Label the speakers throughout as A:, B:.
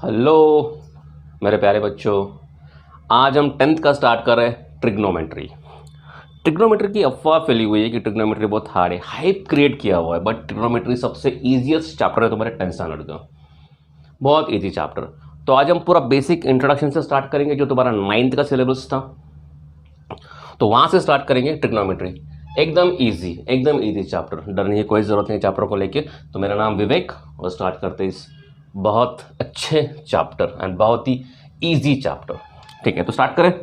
A: Hello मेरे प्यारे बच्चों, आज हम 10th का स्टार्ट कर रहे हैं ट्रिग्नोमेट्री। ट्रिग्नोमेट्री की अफवाह फैली हुई है कि ट्रिग्नोमेट्री बहुत हार्ड है, हाइप क्रिएट किया हुआ है, बट ट्रिग्नोमेट्री सबसे ईजीएस्ट चैप्टर है तुम्हारे 10th स्टैंडर्ड का, बहुत ईजी चैप्टर। तो आज हम पूरा बेसिक इंट्रोडक्शन से स्टार्ट करेंगे, जो तुम्हारा 9th का सिलेबस था, तो वहाँ से स्टार्ट करेंगे ट्रिग्नोमेट्री। एकदम ईजी चैप्टर, डरने की कोई ज़रूरत नहीं चैप्टर को लेके। तो मेरा नाम विवेक और स्टार्ट करते इस बहुत अच्छे चैप्टर एंड बहुत ही इजी चैप्टर। ठीक है, तो स्टार्ट करें।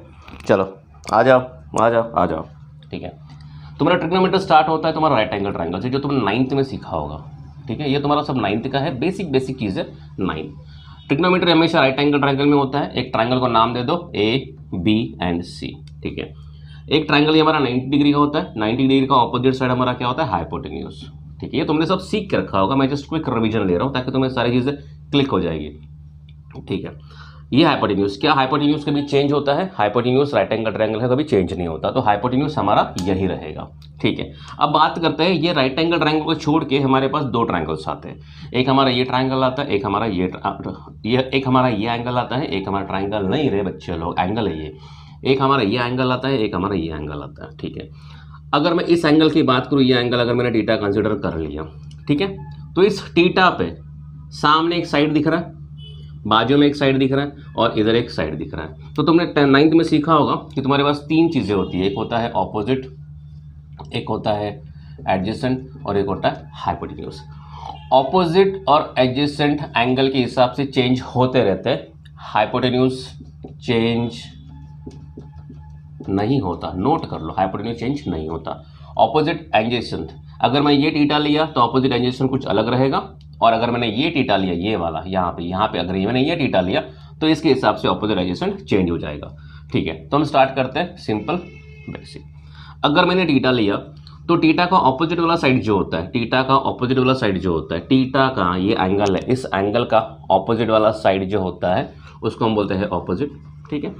A: चलो आ जाओ। ठीक है, तुम्हारा ट्रिग्नोमेट्री स्टार्ट होता है तुम्हारा राइट एंगल ट्रायंगल से, जो तुमने 9th में सीखा होगा। ठीक है, ये तुम्हारा सब 9th का है, बेसिक चीज़ है 9। ट्रिग्नोमेट्री हमेशा राइट एंगल ट्रायंगल में होता है। एक ट्रायंगल को नाम दे दो A, B एंड C। ठीक है, एक ट्रायंगल ये हमारा 90 डिग्री का होता है। 90 डिग्री का ऑपोजिट साइड हमारा क्या होता है? हाइपोटेन्यूज। ठीक है, ये तुमने सब सीख के रखा होगा, मैं जस्ट क्विक रिवीजन ले रहा हूँ ताकि तुम्हें सारी चीज़ें क्लिक हो जाएगी। ठीक है, ये हाइपोटेन्यूज, क्या हाइपोटेन्यूज कभी चेंज होता है? हाइपोटेन्यूज राइट एंगल ट्रायंगल है, कभी चेंज नहीं होता, तो हाइपोटेन्यूज हमारा यही रहेगा। ठीक है, अब बात करते हैं, ये राइट एंगल ट्रायंगल को छोड़ के हमारे पास दो ट्रायंगल्स आते हैं। एक हमारा ये ट्रायंगल आता है, एक हमारा एक हमारा ये एंगल आता है, एक हमारा ट्रायंगल नहीं रहे बच्चे लोग, एंगल है ये। एक हमारा ये एंगल आता है, एक हमारा ये एंगल आता है। ठीक है, अगर मैं इस एंगल की बात करूँ, ये एंगल अगर मैंने टीटा कंसिडर कर लिया, ठीक है, तो इस टीटा पे सामने एक साइड दिख रहा है, बाजू में एक साइड दिख रहा है और इधर एक साइड दिख रहा है। तो तुमने 9th में सीखा होगा कि तुम्हारे पास तीन चीज़ें होती है, एक होता है ऑपोजिट, एक होता है एडजेसेंट और एक होता है हाइपोटेन्यूज। ऑपोजिट और एडजेसेंट एंगल के हिसाब से चेंज होते रहते हैं, हाइपोटेन्यूज चेंज नहीं होता। नोट कर लो, हाइपोटेन्यूज चेंज नहीं होता। ऑपोजिट एडजेसेंट, अगर मैं ये टीटा लिया तो ऑपोजिट एडजेसेंट कुछ अलग रहेगा, और अगर मैंने ये टीटा लिया, ये वाला यहाँ पे अगर मैंने ये टीटा लिया तो इसके हिसाब से ऑपोजिट एडजेसेंट चेंज हो जाएगा। ठीक है, तो हम स्टार्ट करते हैं सिंपल बेसिक। अगर मैंने टीटा लिया तो टीटा का ऑपोजिट वाला साइड जो होता है, टीटा का ऑपोजिट वाला साइड जो होता है, टीटा का ये एंगल है, इस एंगल का ऑपोजिट वाला साइड जो होता है उसको हम बोलते हैं ऑपोजिट। ठीक है,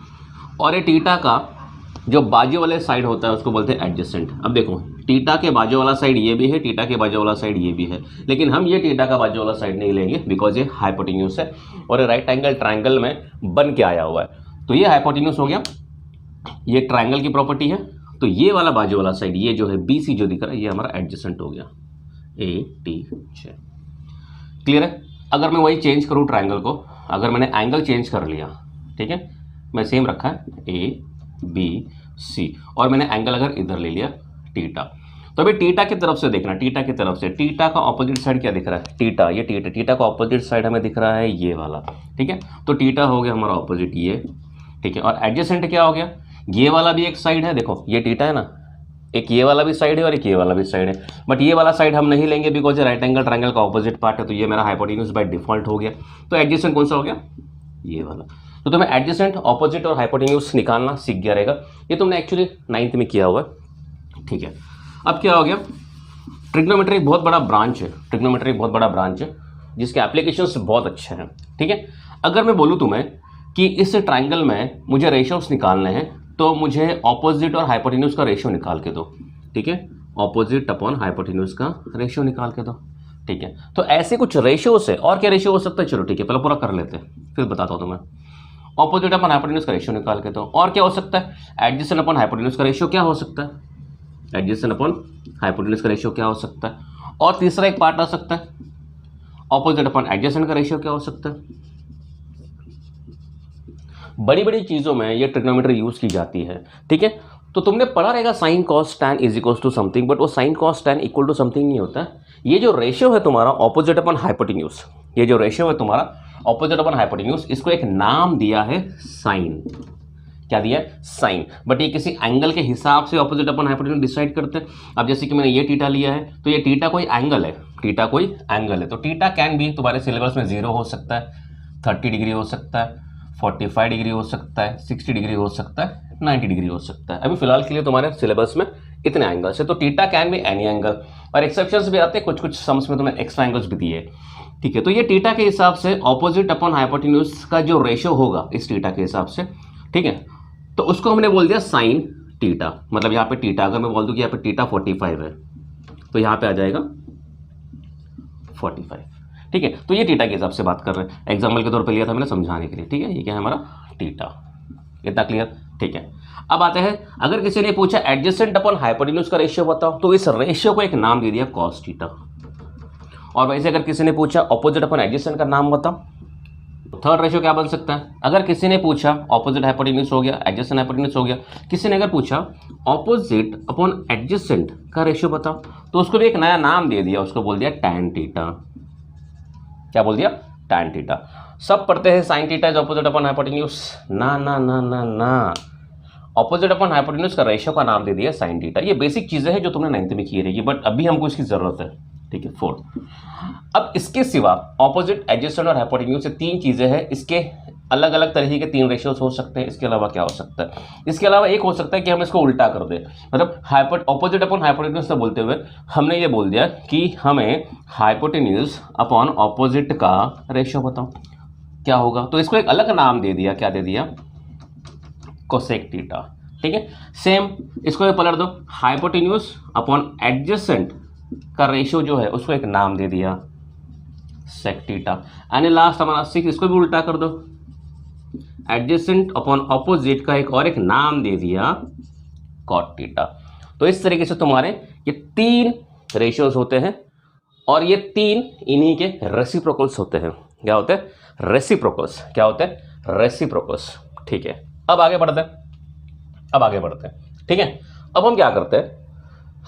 A: और ये टीटा का जो बाजू वाले साइड होता है उसको बोलते हैं एडजेसेंट। अब देखो, टीटा के बाजू वाला साइड ये भी है, टीटा के बाजू वाला साइड ये भी है, लेकिन हम ये टीटा का बाजू वाला साइड नहीं लेंगे बिकॉज ये हाइपोटेन्यूज है और ये राइट एंगल ट्रायंगल में बन के आया हुआ है। तो ये हाइपोटेन्यूज हो गया, ये ट्रायंगल की प्रॉपर्टी है। तो ये वाला बाजू वाला साइड, ये जो है BC जो दिख रहा है, ये हमारा एडजेसेंट हो गया, ATJ। क्लियर है? अगर मैं वही चेंज करूँ ट्रायंगल को, अगर मैंने एंगल चेंज कर लिया, ठीक है, मैं सेम रखा है ABC और मैंने एंगल अगर इधर ले लिया टीटा, तो अभी टीटा की तरफ से देखना, टीटा की तरफ से, टीटा का ऑपोजिट साइड क्या दिख रहा है? टीटा, ये टीटा का ऑपोजिट साइड हमें दिख रहा है ये वाला। ठीक है, तो टीटा हो गया हमारा ऑपोजिट ये। ठीक है, और एडजेसेंट क्या हो गया? ये वाला भी एक साइड है, देखो ये टीटा है ना, एक ये वाला भी साइड है और एक ये वाला भी साइड है, बट ये वाला साइड हम नहीं लेंगे बिकॉज राइट एंगल ट्रायंगल का ऑपोजिट पार्ट है, तो ये मेरा हाइपोटेन्यूज बाय डिफॉल्ट हो गया। तो एडजेसेंट कौन सा हो गया? ये वाला। तो तुम्हें एडजेसेंट, ऑपोजिट और हाइपोटेन्यूज निकालना सीख गया रहेगा, ये तुमने एक्चुअली 9th में किया हुआ है। ठीक है, अब क्या हो गया, ट्रिग्नोमेट्री एक बहुत बड़ा ब्रांच है, ट्रिग्नोमेट्री एक बहुत बड़ा ब्रांच है जिसके एप्लीकेशंस बहुत अच्छे हैं। ठीक है, अगर मैं बोलूँ तुम्हें कि इस ट्रायंगल में मुझे रेशियोस निकालने हैं, तो मुझे ऑपोजिट और हाइपोटेन्यूज का रेशियो निकाल के दो। ठीक है, ऑपोजिट अपॉन हाइपोटेन्यूज का रेशियो निकाल के दो। ठीक है, तो ऐसे कुछ रेशियो है, और क्या रेशियो हो सकता है? चलो ठीक है, पहले पूरा कर लेते हैं फिर बताता हूँ तुम्हें। ऑपोजिट अपॉन हाइपोटेन्यूज का रेशियो निकाल के दो, और क्या हो सकता है? एडजेसेंट अपॉन हाइपोटेन्यूज का रेशियो क्या हो सकता है? एडजेसेंट अपॉन हाइपोटेन्यूज का रेशियो क्या हो सकता है? और तीसरा एक पार्ट आ सकता है, ऑपोजिट अपॉन एडजेसेंट का रेशियो क्या हो सकता है? बड़ी बड़ी चीज़ों में ये ट्रिग्नोमेट्री यूज़ की जाती है। ठीक है, तो तुमने पढ़ा रहेगा sine cos tan is equal to something, but वो sine cos tan equal to something नहीं होता। ये जो रेशियो है तुम्हारा ऑपोजिट अपॉन हाइपोटेन्यूज, ये जो रेशियो है तुम्हारा ऑपोजिट अपॉन हाइपोटेन्यूज, इसको एक नाम दिया है साइन। क्या दिया है? साइन। बट ये किसी एंगल के हिसाब से ऑपोजिट अपॉन हाइपोटेन्यूज डिसाइड करते हैं। अब जैसे कि मैंने ये टीटा लिया है, तो ये टीटा कोई एंगल है, टीटा कोई एंगल है, तो टीटा कैन भी तुम्हारे सिलेबस में 0 हो सकता है, 30 डिग्री हो सकता है, 45 डिग्री हो सकता है, 60 डिग्री हो सकता है, 90 डिग्री हो सकता है। अभी फिलहाल के लिए तुम्हारे सिलेबस में इतने एंगल्स है, तो टीटा कैन भी एनी एंगल, और एक्सेप्शंस भी आते हैं, कुछ सम्स में तुम्हें एक्स्ट्रा एंगल्स भी दिए। ठीक है, तो ये टीटा के हिसाब से ऑपोजिट अपॉन हाइपोटेन्यूज का जो रेशियो होगा इस टीटा के हिसाब से, ठीक है, तो उसको हमने बोल दिया साइन टीटा। मतलब यहाँ पे टीटा, अगर मैं बोल दूं कि यहाँ पे टीटा 45 है, तो यहाँ पे आ जाएगा 45। ठीक है। तो ये थीटा के हिसाब से बात कर रहे हैं, एग्जाम्पल के तौर पे लिया था मैंने समझाने के लिए, ठीक है। ये क्या है हमारा थीटा, इतना क्लियर, ठीक है। अब आते हैं, अगर किसी ने पूछा एडजेसेंट अपॉन हाइपोटेन्यूज का रेशियो बताओ, तो इस रेशियो को एक नाम दे दिया कॉस थीटा। और वैसे अगर किसी ने पूछा ऑपोजिट अपॉन एडजेसेंट का नाम बताओ, तो थर्ड रेशियो क्या बन सकता है। अगर किसी ने पूछा ऑपोजिट हाइपोटेन्यूज हो गया, एडजेसेंट हाइपोटेन्यूज हो गया, किसी ने अगर पूछा ऑपोजिट अपॉन एडजेसेंट का रेशियो बताओ, तो उसको भी एक नया नाम दे दिया, उसको बोल दिया टैन थीटा। क्या बोल दिया, टैन थीटा। सब पढ़ते हैं sine theta is opposite upon hypotenuse, ना ना ना ना ना, ऑपोजिट अपॉन हाइपोटेन्यूज का रेशियो का नाम दे दिया साइन थीटा। ये बेसिक चीजें हैं जो तुमने 9th में की रहेगी, बट अभी हमको इसकी जरूरत है, ठीक है। 4, अब इसके सिवा ऑपोजिट, एडजेसेंट और हाइपोटेन्यूज से 3 चीजें हैं, इसके अलग अलग तरीके के 3 रेशियोज हो सकते हैं। इसके अलावा क्या हो सकता है, इसके अलावा एक हो सकता है कि हम इसको उल्टा कर दें, मतलब ऑपोजिट अपॉन हाइपोटेन्यूज से बोलते हुए हमने ये बोल दिया कि हमें हाइपोटेन्यूज अपॉन ऑपोजिट का रेशियो बताओ, क्या होगा। तो इसको एक अलग नाम दे दिया, क्या दे दिया, कोसेक थीटा, ठीक है। सेम इसको भी पलट दो, हाइपोटेन्यूज अपॉन एडजेसेंट का रेशियो जो है उसको एक नाम दे दिया सेक थीटा। यानी लास्ट हमारा 6, इसको भी उल्टा कर दो, एडजेसेंट अपॉन ऑपोजिट का एक नाम दे दिया कॉट थीटा। तो इस तरीके से तुम्हारे ये 3 रेशियोज होते हैं, और ये 3 इन्हीं के रेसिप्रोकल्स होते हैं। क्या होते हैं, रेसिप्रोकल्स। क्या होते हैं, रेसिप्रोकल्स, ठीक है। अब आगे बढ़ते हैं, ठीक है। अब हम क्या करते हैं,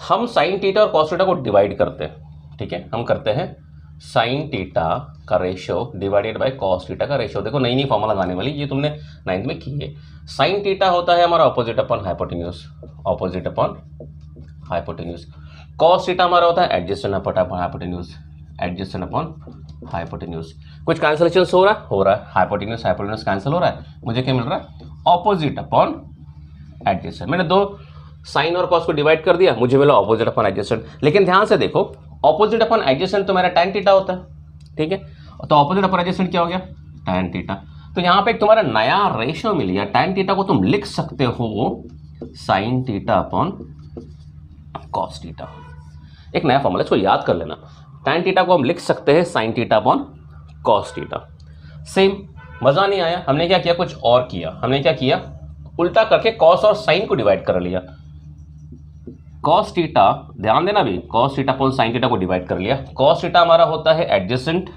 A: हम साइन थीटा और कॉस थीटा को डिवाइड करते हैं, ठीक है। हम करते हैं साइन थीटा का ratio divided by cos theta का रेशियो। देखो नई फॉर्मूला लगाने वाली, ये तुमने 9th में की है। साइन थीटा होता है हमारा opposite upon hypotenuse, opposite upon hypotenuse. Cos theta हमारा होता है adjacent upon hypotenuse, adjacent upon hypotenuse. कुछ कैंसिलेशन हो रहा है, हाइपोटेन्यूज कैंसिल हो रहा है, मुझे क्या मिल रहा है, ऑपोजिट अपॉन एडजेसेंट। मैंने 2 साइन और कॉस को डिवाइड कर दिया, मुझे मिला ऑपोजिट अपॉन एडजेसेंट। लेकिन ध्यान से देखो, ऑपोजिट अपॉन एडजेसेंट तो मेरा टैन थीटा होता है, ठीक है। तो ऑपोजिट अपॉन एडजेसेंट क्या हो गया, टैन थीटा। तो यहाँ पे एक तुम्हारा नया रेशियो मिल गया, टैन थीटा को तुम लिख सकते हो sign theta upon cos theta. एक नया फॉर्मूला, इसको याद कर लेना, टैन थीटा को हम लिख सकते हैं sine theta upon cos theta. Same, मजा नहीं आया, हमने क्या किया, कुछ और किया। हमने क्या किया, उल्टा करके कॉस और साइन को डिवाइड कर लिया। कॉस थीटा, ध्यान देना भी, cos theta upon sine theta को डिवाइड कर लिया। कॉस थीटा हमारा होता है एडजेसेंट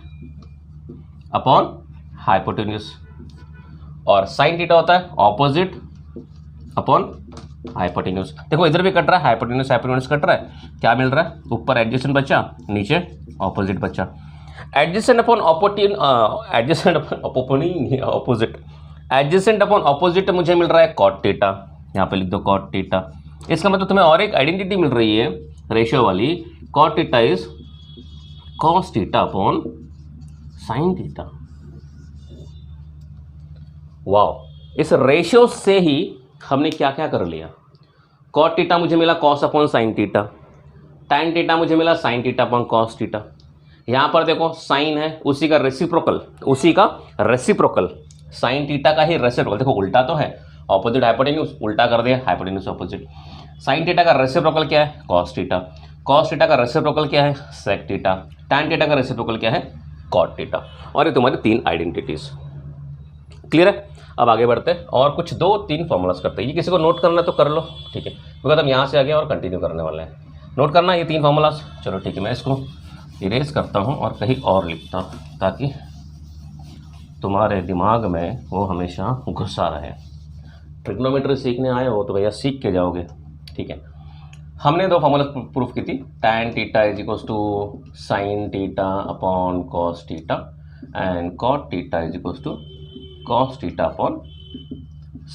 A: अपॉन हाइपोटेन्यूज, और साइन थीटा होता है ऑपोजिट अपॉन हाइपोटेन्यूज। देखो इधर भी कट रहा है, हाइपोटेन्यूज कट रहा है, क्या मिल रहा है, ऊपर एडजेसेंट बचा, नीचे ऑपोजिट बचा। Adjacent upon opposite, adjacent upon opposite मुझे मिल रहा है कॉट थीटा, यहाँ पे लिख दो कॉट थीटा। इसका मतलब तुम्हें और एक आइडेंटिटी मिल रही है रेशियो वाली, cot theta is cos theta upon sine theta. Wow, इस रेशियो से ही हमने क्या क्या कर लिया, कॉट थीटा मुझे मिला cos upon sine theta, tan theta मुझे मिला sine theta upon cos theta. यहाँ पर देखो साइन है, उसी का रेसिप्रोकल, साइन थीटा का ही रेसिप्रोकल। देखो उल्टा तो है, ऑपोजिट हाइपोटेन्यूज, उल्टा कर दिया हाइपोटेन्यूज ऑपोजिट। साइन थीटा का रेसिप्रोकल क्या है, कॉस थीटा। कॉस थीटा का रेसिप्रोकल क्या है, सेक थीटा। टैन थीटा का रेसिप्रोकल क्या है, कॉट थीटा। और ये तुम्हारी 3 आइडेंटिटीज, क्लियर है। अब आगे बढ़ते हैं और कुछ 2-3 फॉर्मूलाज करते हैं। ये किसी को नोट करना तो कर लो, ठीक है, क्योंकि हम यहाँ से आगे और कंटिन्यू करने वाले हैं। नोट करना ये 3 फॉर्मूलाज, चलो ठीक है। मैं इसको इरेज करता हूँ और कहीं और लिखता हूँ, ताकि तुम्हारे दिमाग में वो हमेशा घुसा रहे। ट्रिग्नोमेट्री सीखने आए हो तो भैया सीख के जाओगे, ठीक है। हमने 2 फॉर्मूला प्रूफ की थी, tan theta is equals to sine theta upon cos theta, and cot theta is equals to cos theta upon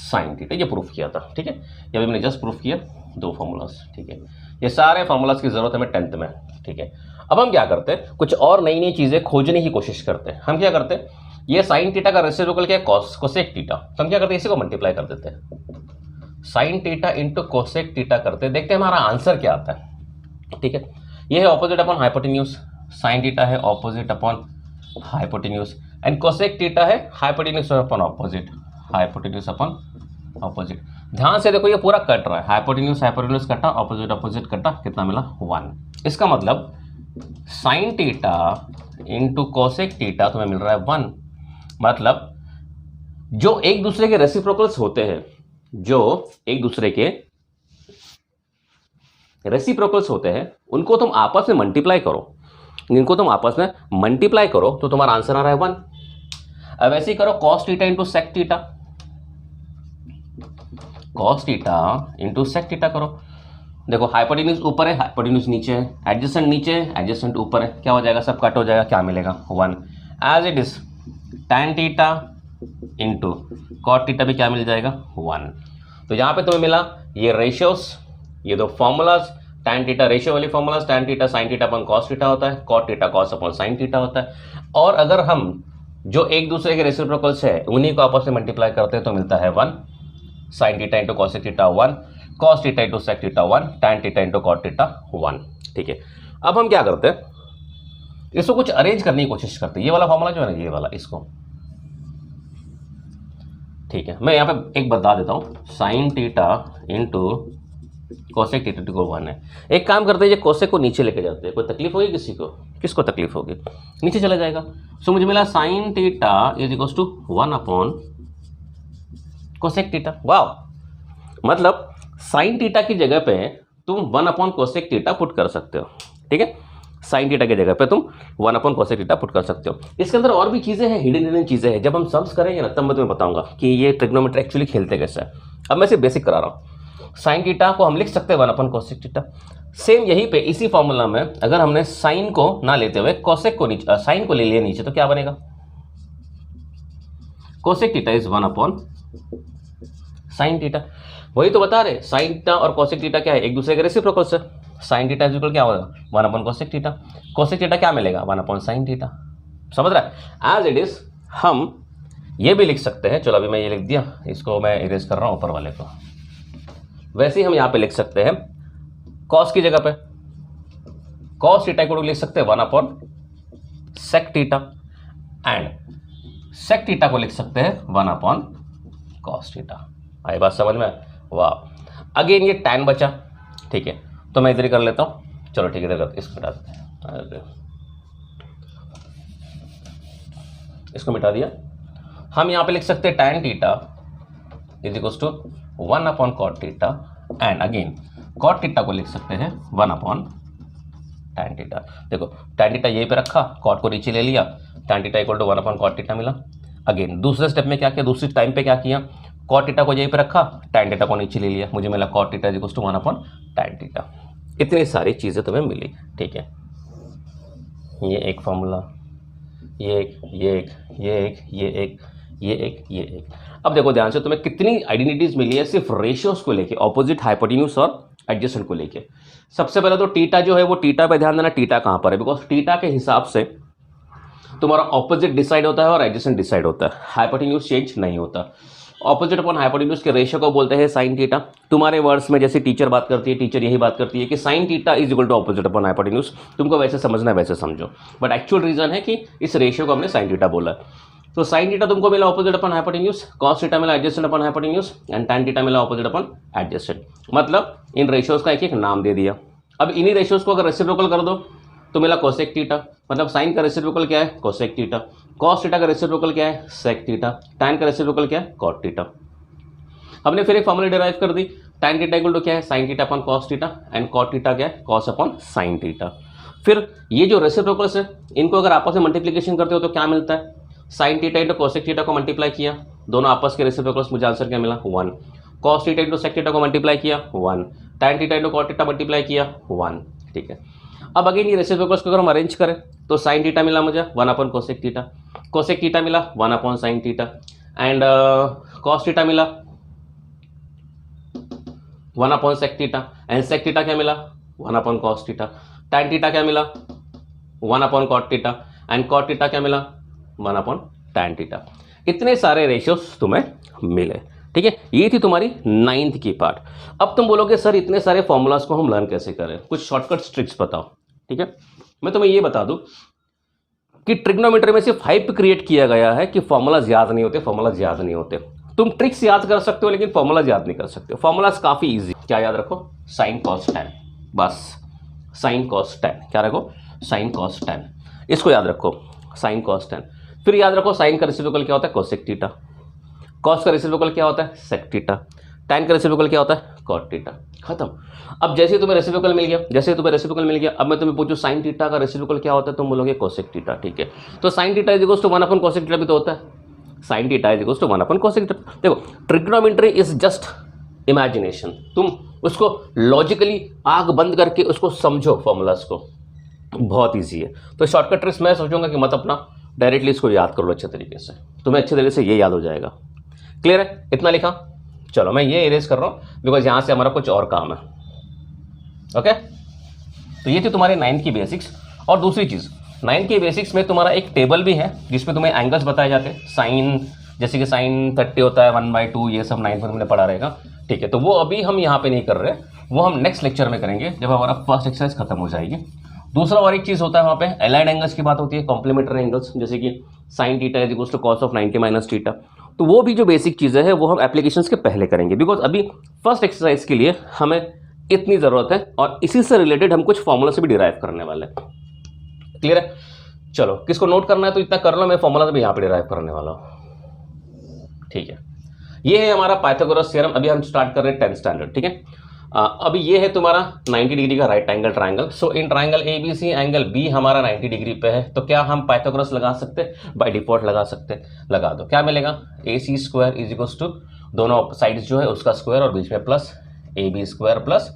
A: sine theta. ये प्रूफ किया था, ठीक है। ये भी मैंने जस्ट प्रूफ किया 2 फॉर्मूलाज, ठीक है। ये सारे फॉर्मूलाज की जरूरत है हमें 10th में, ठीक है। अब हम क्या करते हैं, कुछ और नई चीज़ें खोजने की कोशिश करते हैं। हम क्या करते हैं, ये साइन थीटा का रेसिप्रोकल क्या है, कोसेक थीटा। तो हम क्या करते हैं, इसी को मल्टीप्लाई कर देते हैं, sine theta into cosec theta करते हैं, देखते हैं हमारा आंसर क्या आता है, ठीक है। ये है opposite upon hypotenuse, sine theta है opposite upon hypotenuse, and cosec theta है hypotenuse upon opposite, hypotenuse upon opposite. ध्यान से देखो ये पूरा कट रहा है, हाइपोटेन्यूज कटा, ऑपोजिट कटा, कितना मिला 1। इसका मतलब sign theta into cosec theta तुम्हें मिल रहा है 1। मतलब जो एक दूसरे के रेसिप्रोकल्स होते हैं, जो एक दूसरे के रेसिप्रोकल्स होते हैं, उनको तुम आपस में मल्टीप्लाई करो, इनको तुम आपस में मल्टीप्लाई करो तो तुम्हारा आंसर आ रहा है 1। अब ऐसे ही करो cos theta into sec theta, cos theta into sec theta करो। देखो हाइपोटेन्यूज ऊपर है, हाइपोटेन्यूज नीचे है, एडजेसेंट नीचे है, एडजेसेंट ऊपर है, क्या हो जाएगा, सब कट हो जाएगा, क्या मिलेगा 1। As it is tan theta into cot theta भी क्या मिल जाएगा 1। तो यहाँ पे तुम्हें मिला ये रेशियोस, ये दो फॉर्मूलाज, tan थीटा रेशियो वाली formulas, tan theta sin theta upon cos theta होता है, cot theta cos upon sin theta होता है। और अगर हम जो एक दूसरे के रेसिप्रोकल्स है उन्हीं को आपस में मल्टीप्लाई करते हैं तो मिलता है 1। sin theta into cos theta 1, cos theta into sec theta 1, tan theta into cot theta 1। ठीक है, अब हम क्या करते हैं, इसको कुछ अरेंज करने की कोशिश करते हैं। ये वाला फॉर्मूला जो है ना, ये वाला, इसको, ठीक है, मैं यहाँ पे एक बता देता हूँ, sin theta into cosec theta को 1 है। एक काम करते हैं, ये कोसेक को नीचे लेके जाते हैं, कोई तकलीफ होगी किसी को, किसको तकलीफ होगी, नीचे चला जाएगा। सो मुझे मिला sin theta is equals to 1 upon cosec theta. वाह, मतलब sin थीटा की जगह पे तुम 1 अपॉन कोसेक थीटा पुट कर सकते हो। ठीक है, sin थीटा की जगह पे तुम 1 अपॉन कोसेक थीटा पुट कर सकते हो। इसके अंदर और भी चीज़ें हैं, हिडन चीज़ें हैं, जब हम सम्स करेंगे ना तब मैं तुम्हें बताऊंगा कि ये ट्रिग्नोमेट्री एक्चुअली खेलते कैसे है। अब मैं सिर्फ बेसिक करा रहा हूँ। साइन थीटा को हम लिख सकते हैं 1 अपॉन कोसेक थीटा। सेम यहीं पे इसी फॉर्मूला में अगर हमने साइन को ना लेते हुए कोसेक को नीचे, साइन को ले लिया नीचे, तो क्या बनेगा, cosec theta is 1 upon sine theta. वही तो बता रहे, साइन थीटा और कोसेक थीटा क्या है, एक दूसरे के रेसिप्रोकल्स है। साइन थीटा इज इक्वल क्या होगा 1 upon cosec theta, cosec theta क्या मिलेगा 1 अपॉन साइन थीटा। समझ रहा है, एज इट इज हम ये भी लिख सकते हैं। चलो अभी मैं ये लिख दिया, इसको मैं इरेज कर रहा हूं ऊपर वाले को। वैसे ही हम यहां पे लिख सकते हैं कॉस की जगह पे कॉस थीटा को लिख सकते हैं 1 upon sec theta, and sec theta को लिख सकते हैं 1 अपॉन कॉस थीटा। आई बात समझ में, वाह। अगेन ये tan बचा, ठीक है, तो मैं इधर ही कर लेता हूं। चलो ठीक है, इधर इसको मिटा देते हैं, इसको मिटा दिया। हम यहां पे लिख सकते हैं tan theta is equals to 1 upon cot theta, and again cot theta को लिख सकते हैं 1 अपॉन tan थीटा। देखो tan थीटा यहीं पे रखा, कॉट को नीचे ले लिया, tan theta equal to 1 upon cot theta मिला। अगेन दूसरे स्टेप में क्या किया, दूसरी टाइम पे क्या किया, कॉट थीटा को यहीं पे रखा, tan थीटा को नीचे ले लिया, मुझे मिला cot theta equal to 1 upon tan theta. इतनी सारी चीज़ें तुम्हें मिली। ठीक है, ये एक फॉर्मूला, ये एक, ये एक, ये एक, ये एक, ये एक, ये एक। अब देखो ध्यान से, तुम्हें कितनी आइडेंटिटीज मिली है सिर्फ रेशियोज को लेके, ऑपोजिट, हाइपोटेन्यूज और एडजेसेंट को लेके। सबसे पहले तो टीटा जो है वो, टीटा पे ध्यान देना, टीटा कहाँ पर है, बिकॉज टीटा के हिसाब से तुम्हारा ऑपोजिट डिसाइड होता है और एडजेसेंट डिसाइड होता है, हाइपोटेन्यूज चेंज नहीं होता। ऑपोजिट अपॉन हाइपोटेन्यूज के रेशियो को बोलते हैं साइन थीटा। तुम्हारे वर्ड्स में जैसे टीचर बात करती है, टीचर यही बात करती है कि sine theta is equal to opposite upon hypotenuse. तुमको वैसे समझना है वैसे समझो, बट एक्चुअल रीजन है कि इस रेशियो को हमने साइन थीटा बोला है। तो साइन थीटा तुमको मिला opposite upon hypotenuse, cos theta मिला adjacent upon hypotenuse, and tan theta मिला ऑपोजिट अपॉन एडजेसेंट। मतलब इन रेशियोज का एक एक नाम दे दिया। अब इन्हीं रेशियोज को अगर रेसिप्रोकल कर दो तो मिला कोसेक थीटा, मतलब साइन का रेसिप्रोकल क्या है, कोसेक थीटा। कॉस थीटा का रेसिप्रोकल क्या है, सेक थीटा। tan का रेसिप्रोकल क्या है, कॉट थीटा। हमने फिर एक फॉर्मूला डिराइव कर दी, tan थीटा इक्वल टू क्या है, sine theta upon cos theta, and cot theta क्या है, कॉस अपॉन साइन थीटा। फिर ये जो रेसिप्रोकल्स है इनको अगर आपस में मल्टीप्लिकेशन करते हो तो क्या मिलता है, sine theta into cosec theta को मल्टीप्लाई किया, दोनों आपस के रेसिप्रोकल्स, मुझे आंसर क्या मिला 1। Cos theta into sec theta को मल्टीप्लाई किया 1, tan theta into cot theta multiply किया 1। ठीक है, अब अगेन ये रेसिप्रोकल्स को अगर हम अरेंज करें तो साइन थीटा मिला मुझे 1 upon cosec theta, cosec theta मिला 1 upon sine theta, and cos theta मिला 1 upon sec theta, and sec theta क्या मिला 1 upon cos theta, tan theta क्या मिला 1 upon cot theta, and cot theta क्या मिला 1 अपॉन tan थीटा। इतने सारे रेशियोस तुम्हें मिले। ठीक है, ये थी तुम्हारी 9th की पार्ट। अब तुम बोलोगे सर इतने सारे फॉर्मूलाज को हम लर्न कैसे करें, कुछ शॉर्टकट ट्रिक्स बताओ। ठीक है, मैं तुम्हें ये बता दूं कि ट्रिग्नोमेट्री में सिर्फ हाइप क्रिएट किया गया है कि फॉर्मूलाज याद नहीं होते, फॉर्मूलाज याद नहीं होते। तुम ट्रिक्स याद कर सकते हो लेकिन फॉर्मूलाज याद नहीं कर सकते हो। फॉर्मूलाज काफी इजी, क्या याद रखो, साइन कॉस टैन, बस साइन कॉस टैन, क्या रखो, साइन कॉस टैन। इसको याद रखो, साइन कॉस टेन। फिर याद रखो साइन का रेसिप्रोकल क्या होता है, कोसेक थीटा। कॉस का रेसिप्रोकल क्या होता है, सेक थीटा। टैन का रेसिप्रोकल क्या होता है, कॉट थीटा। खत्म। अब जैसे ही तुम्हें रेसिप्रोकल मिल गया, अब मैं तुम्हें पूछूं साइन थीटा का रेसिप्रोकल क्या होता है, तुम बोलोगे कोसेक थीटा। ठीक है, तो sine theta is equals to 1 upon cosec theta भी तो होता है। Sine theta is equals to 1 upon cosec theta. देखो ट्रिग्नोमेट्री इज जस्ट इमेजिनेशन, तुम उसको लॉजिकली आंख बंद करके उसको समझो, फॉर्मूलाज को, बहुत ईजी है। तो शॉर्टकट ट्रिक्स मैं सोचूंगा कि मत अपना डायरेक्टली इसको याद कर लो अच्छे तरीके से, तुम्हें अच्छे तरीके से ये याद हो जाएगा। क्लियर है, इतना लिखा। चलो मैं ये इरेज कर रहा हूँ बिकॉज यहाँ से हमारा कुछ और काम है। ओके, तो ये थी तुम्हारे 9th की बेसिक्स। और दूसरी चीज़ 9th की बेसिक्स में तुम्हारा एक टेबल भी है जिसमें तुम्हें एंगल्स बताए जाते हैं। साइन, जैसे कि साइन 30 होता है 1/2, ये सब 9th में तुमने पढ़ा रहेगा। ठीक है, तो वो अभी हम यहाँ पे नहीं कर रहे, वो हम नेक्स्ट लेक्चर में करेंगे जब हमारा फर्स्ट एक्सरसाइज खत्म हो जाएगी। दूसरा और एक चीज़ होता है वहाँ पे एलाइड एंगल्स की बात होती है, कॉम्प्लीमेंट्री एंगल्स, जैसे कि sine theta is equals to cos of 90 minus theta. तो वो भी जो बेसिक चीज़ें हैं वो हम एप्लीकेशंस के पहले करेंगे, बिकॉज अभी फर्स्ट एक्सरसाइज के लिए हमें इतनी ज़रूरत है और इसी से रिलेटेड हम कुछ फॉर्मूला से भी डिराइव करने वाले हैं। क्लियर है, चलो किसको नोट करना है तो इतना कर लो, मैं फॉर्मूला से भी यहाँ पे डिराइव करने वाला हूँ। ठीक है, ये है हमारा पाइथागोरस थ्योरम। अभी हम स्टार्ट कर रहे हैं 10th स्टैंडर्ड। ठीक है, अभी ये है तुम्हारा 90 डिग्री का right angle triangle. So in triangle ABC angle B हमारा 90 डिग्री पे है, तो क्या हम पाइथागोरस लगा सकते हैं, बाय डिफॉल्ट लगा सकते हैं। लगा दो, क्या मिलेगा, AC square is equals to दोनों साइड्स जो है उसका स्क्वायर और बीच में plus AB square plus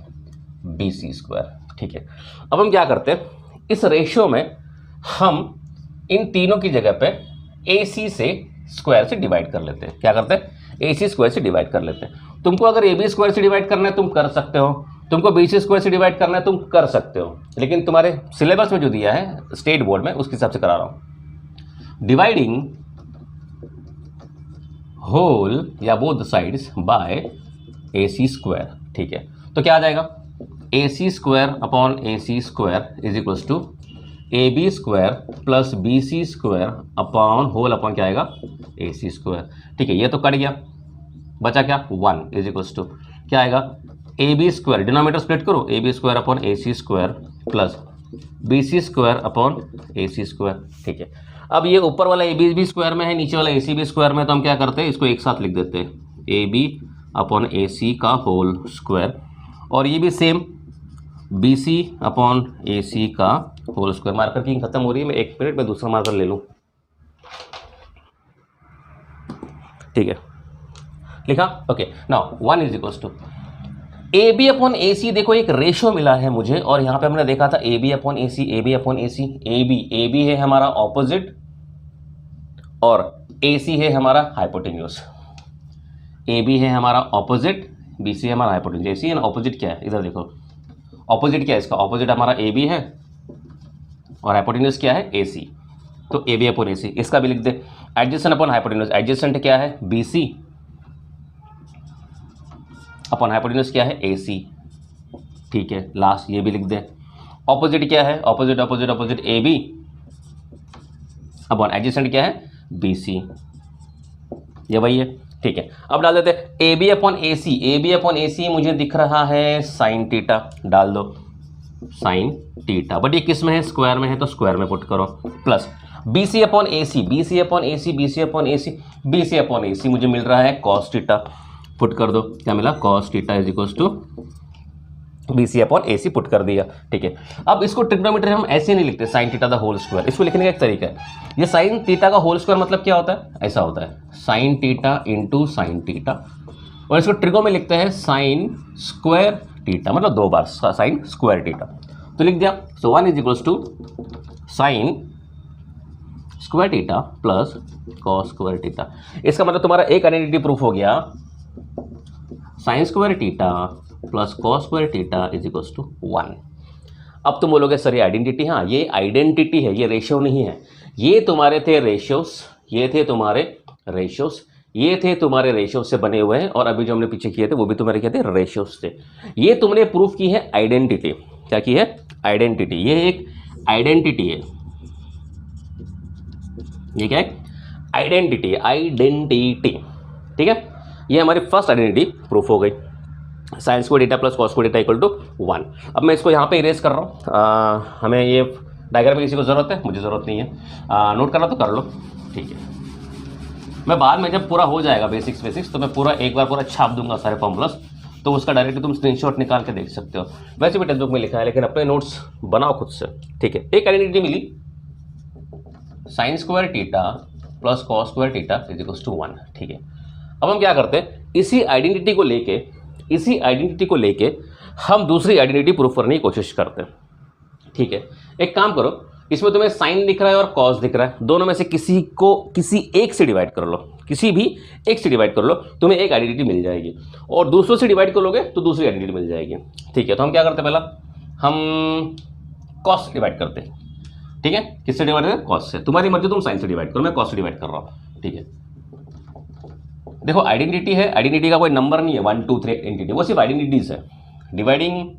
A: BC square. ठीक है, अब हम क्या करते हैं, इस रेशियो में हम इन तीनों की जगह पे AC से स्क्वायर से डिवाइड कर लेते हैं। क्या करते हैं, AC स्क्वायर से डिवाइड कर लेते हैं। तुमको अगर AB स्क्वायर से डिवाइड करना है तुम कर सकते हो, तुमको BC स्क्वायर से डिवाइड करना है तुम कर सकते हो, लेकिन तुम्हारे सिलेबस में जो दिया है स्टेट बोर्ड में उसके हिसाब से करा रहा हूं। डिवाइडिंग होल या both sides by AC square. ठीक है, तो क्या आ जाएगा, AC square upon AC square is equals to AB square plus BC square upon whole upon क्या आएगा, AC स्क्वायर। ठीक है, ये तो कट गया, बचा क्या, 1 इज इक्वल्स टू क्या आएगा, AB स्क्वायर, डिनोमिनेटर स्प्लिट करो, AB square upon AC square plus BC square upon AC square. ठीक है, अब ये ऊपर वाला AB भी स्क्वायर में है, नीचे वाला AC भी स्क्वायर में, तो हम क्या करते हैं, इसको एक साथ लिख देते हैं, AB अपॉन AC का होल स्क्वायर, और ये भी सेम BC अपॉन AC का होल स्क्वायर। मार्कर की खत्म हो रही है, मैं 1 मिनट में दूसरा मार्कर ले लूँ। ठीक है, लिखा, okay. Now 1 is equals to AB upon AC। देखो एक रेशियो मिला है मुझे, और यहाँ पे हमने देखा था AB upon AC, AB upon AC। AB है हमारा ऑपोजिट और AC है हमारा हाइपोटेन्यूज। AB है हमारा ऑपोजिट, BC है हमारा हाइपोटेन्यूज। AC है ना, ऑपोजिट क्या है, इधर देखो, ऑपोजिट क्या है इसका, ऑपोजिट हमारा AB है और हाइपोटेन्यूज क्या है, AC। तो AB अपॉन AC, इसका भी लिख दे। एडजेसेंट अपॉन हाइपोटेन्यूज, एडजेसेंट क्या है, BC अपॉन हाइपोटेन्यूज क्या है, AC। ठीक है, लास्ट ये भी लिख दे। ऑपोजिट क्या है, opposite opposite opposite AB upon adjacent क्या है, BC। ये वही है। ठीक है, अब डाल देते हैं AB upon AC। AB upon AC मुझे दिख रहा है साइन थीटा, डाल दो साइन थीटा, बट ये किस में है, स्क्वायर में है, तो स्क्वायर में पुट करो, plus BC upon AC, BC upon AC, BC upon AC, BC upon AC मुझे मिल रहा है कॉस थीटा, पुट कर दो, क्या मिला, cos theta is equals to BC upon AC, put कर दिया। ठीक है, अब इसको ट्रिग्नोमेट्री हम ऐसे नहीं लिखते sine theta the whole square, इसको लिखने का एक तरीका है। ये साइन थीटा का होल स्क्वायर मतलब क्या होता है, ऐसा होता है sine theta into sine theta, और इसको ट्रिगो में लिखते हैं साइन स्क्वायर थीटा, मतलब 2 बार साइन स्क्वायर थीटा, तो लिख दिया। So 1 is equals to sine square theta plus cos square theta. इसका मतलब तुम्हारा एक आइडेंटिटी प्रूफ हो गया, sine square theta plus cos square theta is equals to 1। अब तुम बोलोगे सर ये आइडेंटिटी, हाँ ये आइडेंटिटी है, ये रेशियो नहीं है। ये तुम्हारे थे रेशियोस, ये थे तुम्हारे रेशियोस, ये थे तुम्हारे रेशियोस से बने हुए हैं, और अभी जो हमने पीछे किए थे वो भी तुम्हारे क्या थे, रेशियोस थे। ये तुमने प्रूफ की है आइडेंटिटी, क्या की है, आइडेंटिटी। ये एक आइडेंटिटी है, ये क्या है, आइडेंटिटी, आइडेंटिटी। ठीक है, ये हमारी फर्स्ट आइडेंटिटी प्रूफ हो गई, sine square theta plus cos square theta equal to 1। अब मैं इसको यहाँ पे इरेज कर रहा हूँ, हमें ये डायग्राम में किसी को ज़रूरत है? मुझे ज़रूरत नहीं है। नोट करना तो कर लो, ठीक है। मैं बाद में जब पूरा हो जाएगा बेसिक्स तो मैं पूरा एक बार पूरा छाप दूंगा सारे फॉर्मूलास, तो उसका डायरेक्टली तुम स्क्रीनशॉट निकाल के देख सकते हो। वैसे भी टेक्स्ट बुक में लिखा है, लेकिन अपने नोट्स बनाओ खुद से, ठीक है। एक आइडेंटिटी मिली, sine square theta plus cos square theta is equals to 1, ठीक है। अब हम क्या करते हैं, इसी आइडेंटिटी को लेके हम दूसरी आइडेंटिटी प्रूफ करने की कोशिश करते हैं, ठीक है। एक काम करो, इसमें तुम्हें साइन दिख रहा है और कॉस दिख रहा है, दोनों में से किसी एक से डिवाइड कर लो, किसी भी एक से डिवाइड कर लो, तुम्हें एक आइडेंटिटी मिल जाएगी। और दूसरों से डिवाइड करोगे तो दूसरी आइडेंटिटी मिल जाएगी, ठीक है। तो हम क्या करते हैं, पहला हम कॉस डिवाइड करते हैं, ठीक है। किससे डिवाइड करें? कॉस से। तुम्हारी मर्जी, तुम साइन से डिवाइड करो, मैं कॉस से डिवाइड कर रहा हूँ, ठीक है। देखो आइडेंटिटी है, आइडेंटिटी का कोई नंबर नहीं है 1 2 3 आइडेंटिटी, वो सिर्फ आइडेंटिटीज है। Dividing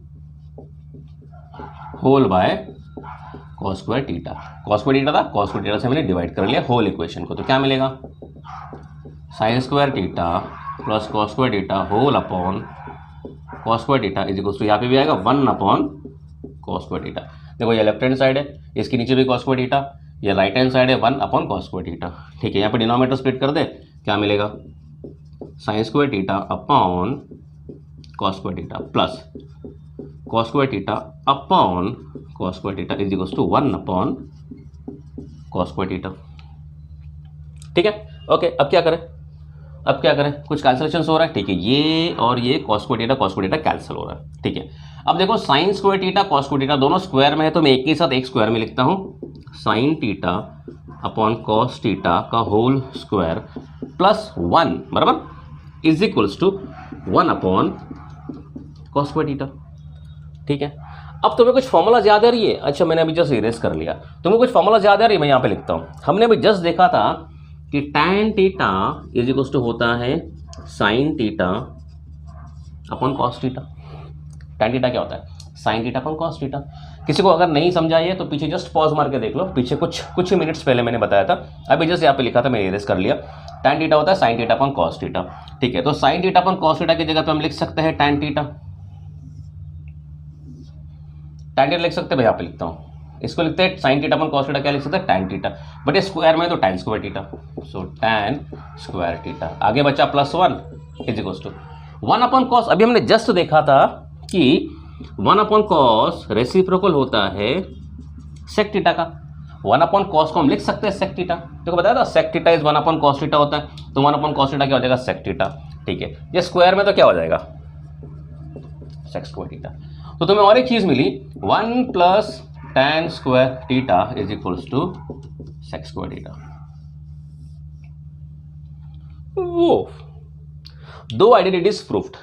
A: whole by cos square theta, cos square theta था, कॉस स्क्वायर थीटा से मैंने डिवाइड कर लिया होल इक्वेशन को, तो क्या मिलेगा, sine square theta plus cos square theta whole upon cos square theta is equal to, यहाँ पे भी आएगा 1 अपॉन कॉस स्क्वायर थीटा। देखो ये लेफ्ट हैंड साइड है, इसके नीचे भी कॉस स्क्वायर थीटा, ये राइट हैंड साइड है 1 अपॉन कॉस स्क्वायर थीटा, ठीक है। यहाँ पे डिनोमिनेटर स्प्लिट कर दे, क्या मिलेगा, sine square theta upon cos square theta plus cos square theta upon cos square theta is equal to 1 upon cos square theta, ठीक है। ओके, अब क्या करें, कुछ कैंसिलेशन हो रहा है, ठीक है। ये और ये कॉस स्क्वायर थीटा कैंसिल हो रहा है, ठीक है। अब देखो sign square theta cos square theta दोनों स्क्वायर में है, तो मैं एक के साथ एक स्क्वायर में लिखता हूँ, sine theta upon cos theta का होल स्क्वायर प्लस 1 बराबर is equals to 1 upon cos square theta, ठीक है। अब तुम्हें कुछ फॉर्मूला याद आ रही है? अच्छा, मैंने अभी जस्ट इरेज कर लिया, तुम्हें कुछ फॉर्मूला याद आ रही है? मैं यहाँ पे लिखता हूँ। हमने अभी जस्ट देखा था कि tan theta is equals to होता है sine theta upon cos theta. tan theta क्या होता है? Sine theta upon cos theta. किसी को अगर नहीं समझा ये तो पीछे जस्ट पॉज मार के देख लो, पीछे कुछ ही मिनट्स पहले मैंने बताया था, अभी जस्ट यहाँ पे लिखा था, मैंने इरेज कर लिया। tan थीटा होता है sine theta upon cos theta, ठीक है। तो sine theta upon cos theta की जगह पे हम लिख सकते हैं tan थीटा, tan थीटा लिख सकते हैं, मैं यहाँ पे लिखता हूँ, इसको लिखते हैं sine theta upon cos theta, क्या लिख सकते हैं, tan थीटा, बट ये स्क्वायर में तो tan square theta, so tan square theta. आगे बचा +1 is equal to 1 upon cos. अभी हमने जस्ट देखा था कि 1 अपॉन कॉस रेसिप्रोकल होता है सेक थीटा का। 1 अपॉन कॉस को हम लिख सकते हैं सेक थीटा, देखो बताया था sec theta is 1 upon cos theta होता है, तो 1 अपॉन कॉस थीटा क्या हो जाएगा, सेक थीटा, ठीक है। ये स्क्वायर में तो क्या हो जाएगा, सेक स्क्वायर थीटा। तो तुम्हें और एक चीज मिली, 1 plus tan square theta is equals to sec square theta. वो दो आइडेंटिटीज प्रूफ्ड।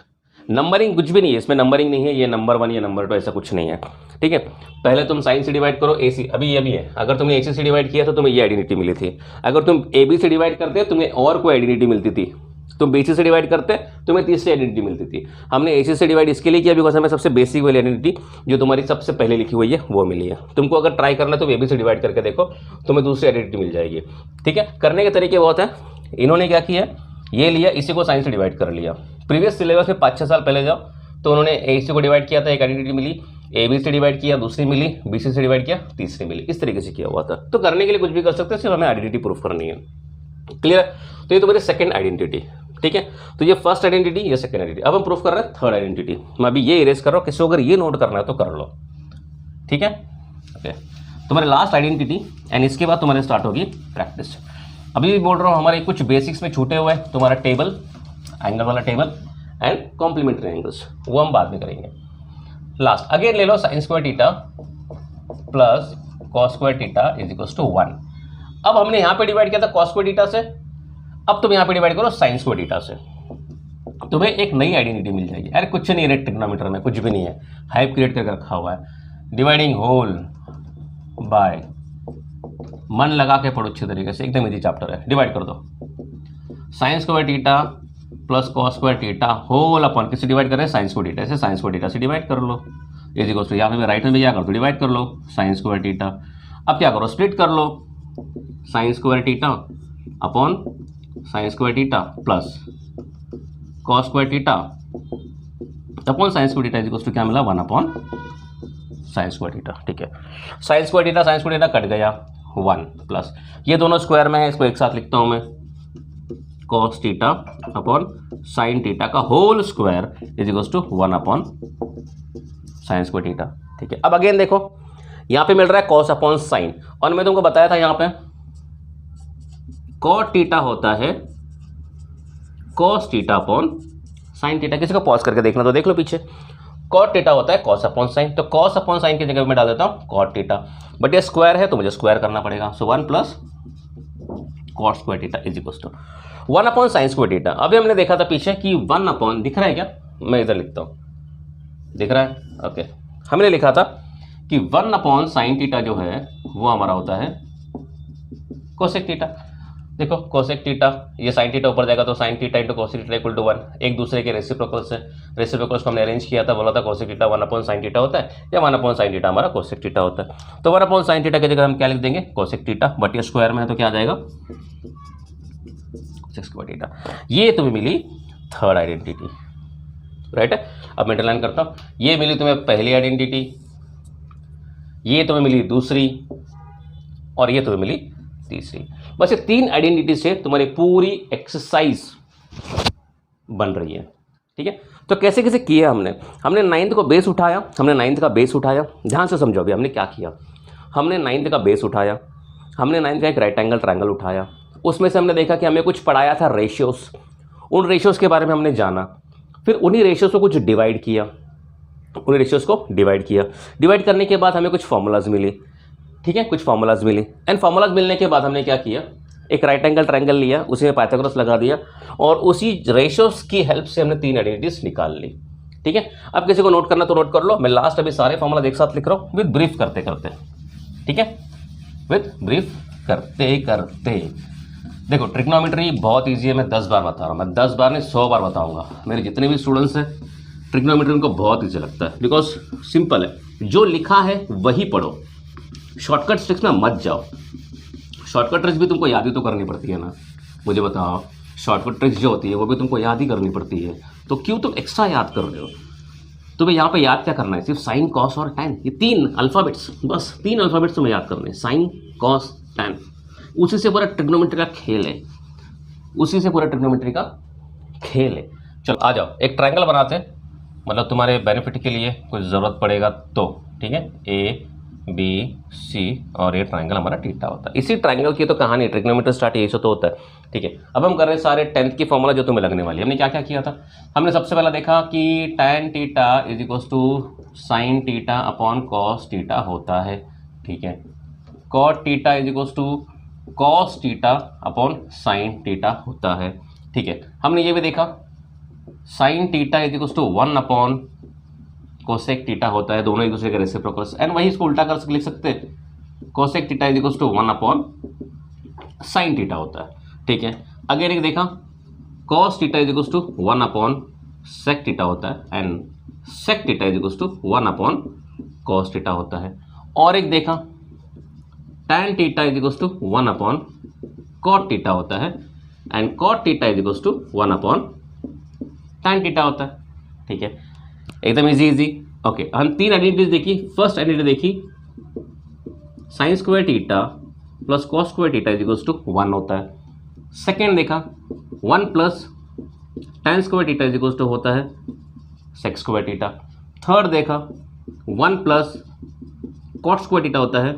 A: नंबरिंग कुछ भी नहीं है इसमें, नंबरिंग नहीं है, ये नंबर 1 ये नंबर 2 ऐसा कुछ नहीं है, ठीक है। पहले तुम साइन से डिवाइड करो AC, अभी ये भी है, अगर तुमने AC से डिवाइड किया तो तुम्हें ये आइडेंटिटी मिली थी। अगर तुम AB से डिवाइड करते तुम्हें और कोई आइडेंटिटी मिलती थी, तुम BC से डिवाइड करते तुम्हें तीसरी आइडेंटिटी मिलती थी। हमने AC से डिवाइड इसके लिए किया बिकॉज हमें सबसे बेसिक वाली आइडेंटिटी जो तुम्हारी सबसे पहले लिखी हुई है वो मिली है। तुमको अगर ट्राई करना है तो AB से डिवाइड करके देखो, तुम्हें दूसरी आइडेंटिटी मिल जाएगी, ठीक है। करने के तरीके बहुत है। इन्होंने क्या किया, ये लिया, इसी को साइन से डिवाइड कर लिया। प्रीवियस सिलेबस में 5-6 साल पहले जाओ तो उन्होंने AC को डिवाइड किया था, एक आइडेंटिटी मिली, AB से डिवाइड किया, दूसरी मिली, BC से डिवाइड किया, तीसरी मिली, इस तरीके से किया हुआ था। तो करने के लिए कुछ भी कर सकते हैं, सिर्फ हमें आइडेंटिटी प्रूफ करनी है, क्लियर। तो ये तुम्हारी सेकंड आइडेंटिटी, ठीक है। तो ये फर्स्ट आइडेंटिटी, ये सेकंड आइडेंटिटी। अब हम प्रूफ कर रहे हैं थर्ड आइडेंटिटी। मैं अभी ये इरेज कर रहा हूँ, किसी को अगर ये नोट करना है तो कर लो, ठीक है। ओके, तुम्हारे लास्ट आइडेंटिटी एंड इसके बाद तुम्हारे स्टार्ट होगी प्रैक्टिस। अभी भी बोल रहा हूँ हमारे कुछ बेसिक्स में छूटे हुए हैं, तुम्हारा टेबल, एंगल वाला टेबल एंड कॉम्प्लीमेंट्री एंगल्स, वो हम बाद में करेंगे। लास्ट अगेन ले लो sine square theta plus cos square theta is equals to 1। अब हमने यहाँ पे डिवाइड किया था कॉस स्क्वायर थीटा से, अब तुम यहाँ पे डिवाइड करो साइन स्क्वायर थीटा से, तुम्हें एक नई आइडेंटिटी मिल जाएगी। अरे कुछ नहीं है ट्रिग्नोमेट्री में, कुछ भी नहीं है, हाइप क्रिएट करके रखा हुआ है। डिवाइडिंग होल बाय, मन लगा के पढ़ो अच्छे तरीके से, एकदम इजी चैप्टर है। डिवाइड कर दो, sine square theta plus cos square theta whole upon, किससे डिवाइड कर रहे हैं, साइन स्क्वायर थीटा से, साइन स्क्वायर थीटा से डिवाइड कर लो इज इक्वल्स टू, यहाँ पे राइट में भी क्या कर दो, डिवाइड कर लो साइन स्क्वायर थीटा। अब क्या करो, स्प्लिट कर लो, sine square theta upon sine square theta plus cos square theta upon sine square theta is equals to क्या मिला, 1 अपॉन साइन स्क्वायर थीटा। ठीक है, साइन स्क्वायर थीटा कट गया 1 प्लस ये दोनों स्क्वायर में है, इसको एक साथ लिखता हूं मैं, cos theta upon sine theta का whole square is equals to 1 upon sine square theta. ठीक है, अब अगेन देखो यहां पे मिल रहा है कॉस अपॉन साइन, और मैं तुमको बताया था यहां पे कॉट थीटा होता है cos theta upon sine theta. किसी को पॉज करके देखना तो देख लो पीछे, कॉट थीटा होता है कॉस अपॉन साइन, तो कॉस अपॉन साइन की जगह मैं डाल देता हूं कॉट थीटा, बट ये स्क्वायर है तो मुझे स्क्वायर करना पड़ेगा, so 1 plus cot square theta is equals to 1 upon sine square theta. अभी हमने देखा था पीछे कि 1 अपॉन, दिख रहा है क्या, मैं इधर लिखता हूं, दिख रहा है, ओके। हमने लिखा था कि 1 अपॉन साइन थीटा जो है वो हमारा होता है कोसेक थीटा। देखो कोसेक थीटा, ये साइन थीटा ऊपर जाएगा तो sine theta into cosec theta equal to 1, एक दूसरे के रेसिप्रोकल्स है, रेसिप्रोकल्स को हमने अरेंज किया था, बोला था cosec theta 1 upon sine theta होता है, या 1 अपॉन साइन थीटा हमारा कोसेक थीटा होता है। तो 1 अपॉन साइन थीटा की जगह हम क्या लिख देंगे, कोसेक थीटा, बट ये स्क्वायर में है तो क्या आ जाएगा, कोसेक स्क्वायर थीटा। ये तुम्हें मिली थर्ड आइडेंटिटी, राइट है। अब मैं अंडरलाइन करता हूँ, ये मिली तुम्हें पहली आइडेंटिटी, ये तुम्हें मिली दूसरी, और ये तुम्हें मिली तीसरी। बस ये 3 आइडेंटिटी से तुम्हारी पूरी एक्सरसाइज बन रही है। ठीक है, तो कैसे कैसे किया हमने 9th को बेस उठाया, हमने 9th का बेस उठाया, ध्यान से समझो अभी हमने क्या किया। हमने 9th का बेस उठाया, हमने 9th का एक राइट एंगल ट्रायंगल उठाया, उसमें से हमने देखा कि हमें कुछ पढ़ाया था रेशियोस, उन रेशियोस के बारे में हमने जाना, फिर उन्हीं रेशियोस को कुछ डिवाइड किया, उन्हीं रेशियोस को डिवाइड किया, डिवाइड करने के बाद हमें कुछ फॉर्मूलाज मिली। ठीक है, कुछ फॉर्मूलाज मिली, एंड फॉर्मूलाज मिलने के बाद हमने क्या किया, एक राइट एंगल ट्रायंगल लिया, उसी में पाइथागोरस लगा दिया, और उसी रेशियोस की हेल्प से हमने 3 आइडेंटिटीज निकाल ली। ठीक है, अब किसी को नोट करना तो नोट कर लो, मैं लास्ट अभी सारे फॉर्मूला एक साथ लिख रहा हूँ विद ब्रीफ करते करते। ठीक है, विद ब्रीफ करते करते। देखो ट्रिग्नोमेट्री बहुत ईजी है, मैं 10 बार बता रहा हूँ, मैं 10 बार नहीं 100 बार बताऊँगा। मेरे जितने भी स्टूडेंट्स हैं ट्रिग्नोमेट्री उनको बहुत ईजी लगता है, बिकॉज सिंपल है, जो लिखा है वही पढ़ो, शॉर्टकट ट्रिक्स में मत जाओ। शॉर्टकट ट्रिक्स भी तुमको याद ही तो करनी पड़ती है ना, मुझे बताओ, शॉर्टकट ट्रिक्स जो होती है वो भी तुमको याद ही करनी पड़ती है, तो क्यों तुम एक्स्ट्रा याद कर रहे हो। तुम्हें यहाँ पे याद क्या करना है, सिर्फ साइन कॉस और टैन, ये 3 अल्फ़ाबेट्स, बस 3 अल्फ़ाबेट्स तुम्हें याद करने हैं, साइन कॉस टैन, उसी से पूरा ट्रिग्नोमेट्री का खेल है, उसी से पूरा ट्रिग्नोमेट्री का खेल है। चलो आ जाओ एक ट्रायंगल बनाते हैं, मतलब तुम्हारे बेनिफिट के लिए कुछ ज़रूरत पड़ेगा तो। ठीक है, ए बी सी, और ये ट्रायंगल हमारा थीटा होता है। इसी ट्रायंगल की तो कहानी ट्रिग्नोमेट्री स्टार्ट यही से तो होता है। ठीक है, अब हम कर रहे हैं सारे 10th की फॉर्मूला जो तुम्हें लगने वाली है। हमने क्या क्या किया था, हमने सबसे पहला देखा कि tan theta is equals to sine theta upon cos theta होता है। ठीक है, cot theta is equals to cos theta upon sine theta होता है। ठीक है, हमने ये भी देखा sine theta is equals to 1 upon cosec theta होता है, दोनों एक दूसरे के रेसिप्रोकल्स, एंड वही इसको उल्टा कर लिख सकते हैं, cosec theta is equals to 1 upon sine theta होता है। ठीक है, अगेन एक देखा cos theta is equals to 1 upon sec theta होता है, and sec theta is equals to 1 upon cos theta होता है। और एक देखा tan theta is equals to 1 upon cot theta होता है, and cot theta is equals to 1 upon tan theta होता है। ठीक है, एकदम इजी। ओके, हम 3 आइडेंटिटीज देखी। फर्स्ट आइडेंटिटी देखी sine square theta plus cos square theta is equals to 1 होता है। सेकेंड देखा 1 plus tan square theta is equals to होता है सेक स्क्वायर थीटा। थर्ड देखा 1 प्लस कॉट स्क्वायर थीटा होता है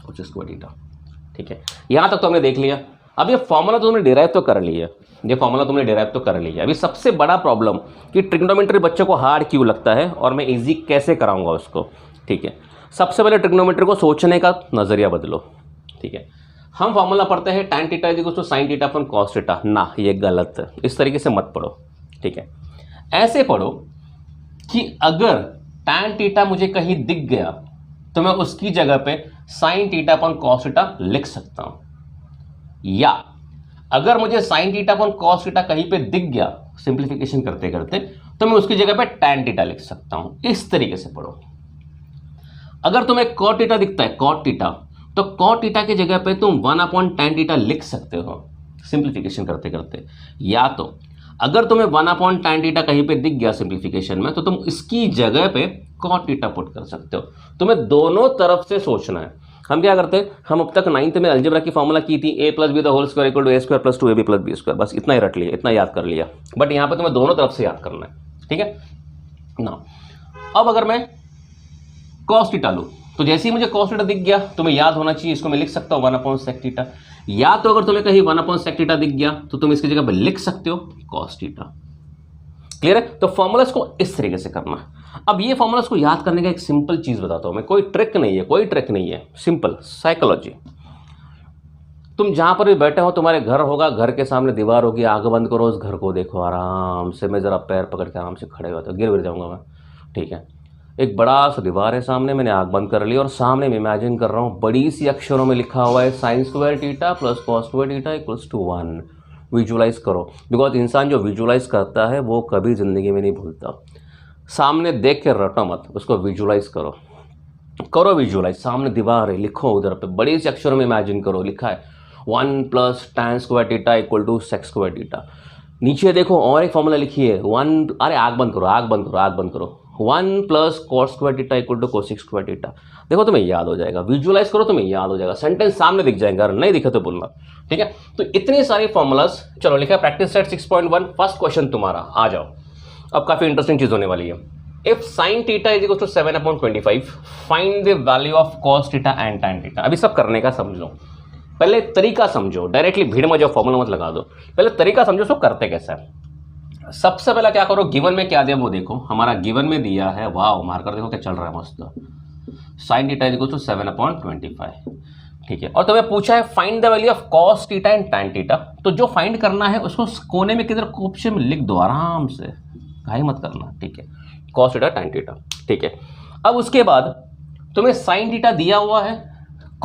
A: कोसेक स्क्वायर थीटा। ठीक है, यहाँ तक तो हमने देख लिया। अब ये फॉर्मूला तो तुमने डिराइव तो कर लिया, ये फॉर्मूला तुमने डिराइव तो कर लिया। अभी सबसे बड़ा प्रॉब्लम कि ट्रिग्नोमेट्री बच्चों को हार्ड क्यों लगता है और मैं इजी कैसे कराऊंगा उसको। ठीक है, सबसे पहले ट्रिग्नोमेट्री को सोचने का नज़रिया बदलो। ठीक है, हम फॉर्मूला पढ़ते हैं tan theta is equal to sine theta upon cos theta, ना ये गलत है, इस तरीके से मत पढ़ो। ठीक है, ऐसे पढ़ो कि अगर tan थीटा मुझे कहीं दिख गया तो मैं उसकी जगह पे sign theta upon cos theta लिख सकता हूं, या अगर मुझे sign theta upon cos theta कहीं पे दिख गया सिंप्लीफिकेशन करते करते तो मैं उसकी जगह पे tan थीटा लिख सकता हूं। इस तरीके से पढ़ो। अगर तुम्हें कॉट थीटा दिखता है कॉट थीटा, तो कॉट थीटा की जगह पे तुम 1 अपॉन tan थीटा लिख सकते हो सिंप्लीफिकेशन करते करते, या तो अगर तुम्हें 1 अपॉन tan थीटा कहीं पे दिख गया सिंप्लीफिकेशन में तो तुम इसकी जगह पे कॉट थीटा पुट कर सकते हो। तुम्हें दोनों तरफ से सोचना है। हम क्या करते हैं, हम अब तक 9th में अलजेब्रा की फॉर्मूला की थी a + b the whole square equal to a square plus 2ab plus b square, बस इतना ही रट लिया, इतना याद कर लिया। बट यहाँ पे तुम्हें दोनों तरफ से याद करना है, ठीक है ना। अब अगर मैं कॉस थीटा लूँ तो जैसे ही मुझे कॉस थीटा दिख गया, तुम्हें याद होना चाहिए, इसको मैं लिख सकता हूँ 1/sec थीटा, या तो अगर तुम्हें कहीं 1/sec थीटा दिख गया तो तुम इसकी जगह पर लिख सकते हो कॉस थीटा। क्लियर है। तो फॉर्मूलास को इस तरीके से करना है। अब ये फॉर्मूलास को याद करने का एक सिंपल चीज बताता हूं मैं, कोई ट्रिक नहीं है, कोई ट्रिक नहीं है, सिंपल साइकोलॉजी। तुम जहां पर भी बैठे हो, तुम्हारे घर होगा, घर के सामने दीवार होगी, आंख बंद करो, उस घर को देखो आराम से। मैं जरा पैर पकड़ के आराम से खड़े हुआ, तो गिर जाऊंगा मैं, ठीक है। एक बड़ा सा दीवार है सामने, मैंने आंख बंद कर ली और सामने में इमेजिन कर रहा हूँ बड़ी सी अक्षरों में लिखा हुआ है sin square theta plus cos square theta equals to 1। Visualise करो, बिकॉज इंसान जो विजुलाइज करता है वो कभी ज़िंदगी में नहीं भूलता। सामने देख के रटो मत, उसको विजुलाइज करो, करो विजुलाइज। सामने दीवार है, लिखो उधर पे बड़ी सी अक्षरों में इमेजिन करो, लिखा है 1 + tan square theta equal to sec square theta. नीचे देखो और एक फॉर्मूला लिखी है 1, अरे आग बंद करो, आग बंद करो, आग बंद करो, 1 + cos square theta equal to cosec square theta. देखो तुम्हें याद हो जाएगा, विजुलाइज करो, तुम्हें याद हो जाएगा, सेंटेंस सामने दिख जाएगा, अगर नहीं दिखे तो बोलना, ठीक है। तो इतने सारे फॉर्मूलास, चलो लिखा है प्रैक्टिस सेट 6.1। फर्स्ट क्वेश्चन तुम्हारा, आ जाओ। अब काफी इंटरेस्टिंग चीज होने वाली है। If sin theta is equal to 7/25, find the value of cos theta and tan theta. अभी सब करने का समझ लो, पहले तरीका समझो, डायरेक्टली भीड़ में जो फॉर्मूला मत लगा दो, पहले तरीका समझो उसको करते कैसा है। सबसे पहले क्या करो, गिवन में क्या दिया वो देखो। हमारा गिवन में दिया है, वाह मार्कर देखो क्या चल रहा है मस्त, sin theta is equal to 7/25, ठीक है। और तुम्हें पूछा है find the value of cos theta and tan theta. तो जो फाइंड करना है उसको कोने में किधर ऑप्शन में लिख दो आराम से, घाई मत करना, ठीक है। cos थीटा tan थीटा, ठीक है। अब उसके बाद तुम्हें sin थीटा दिया हुआ है,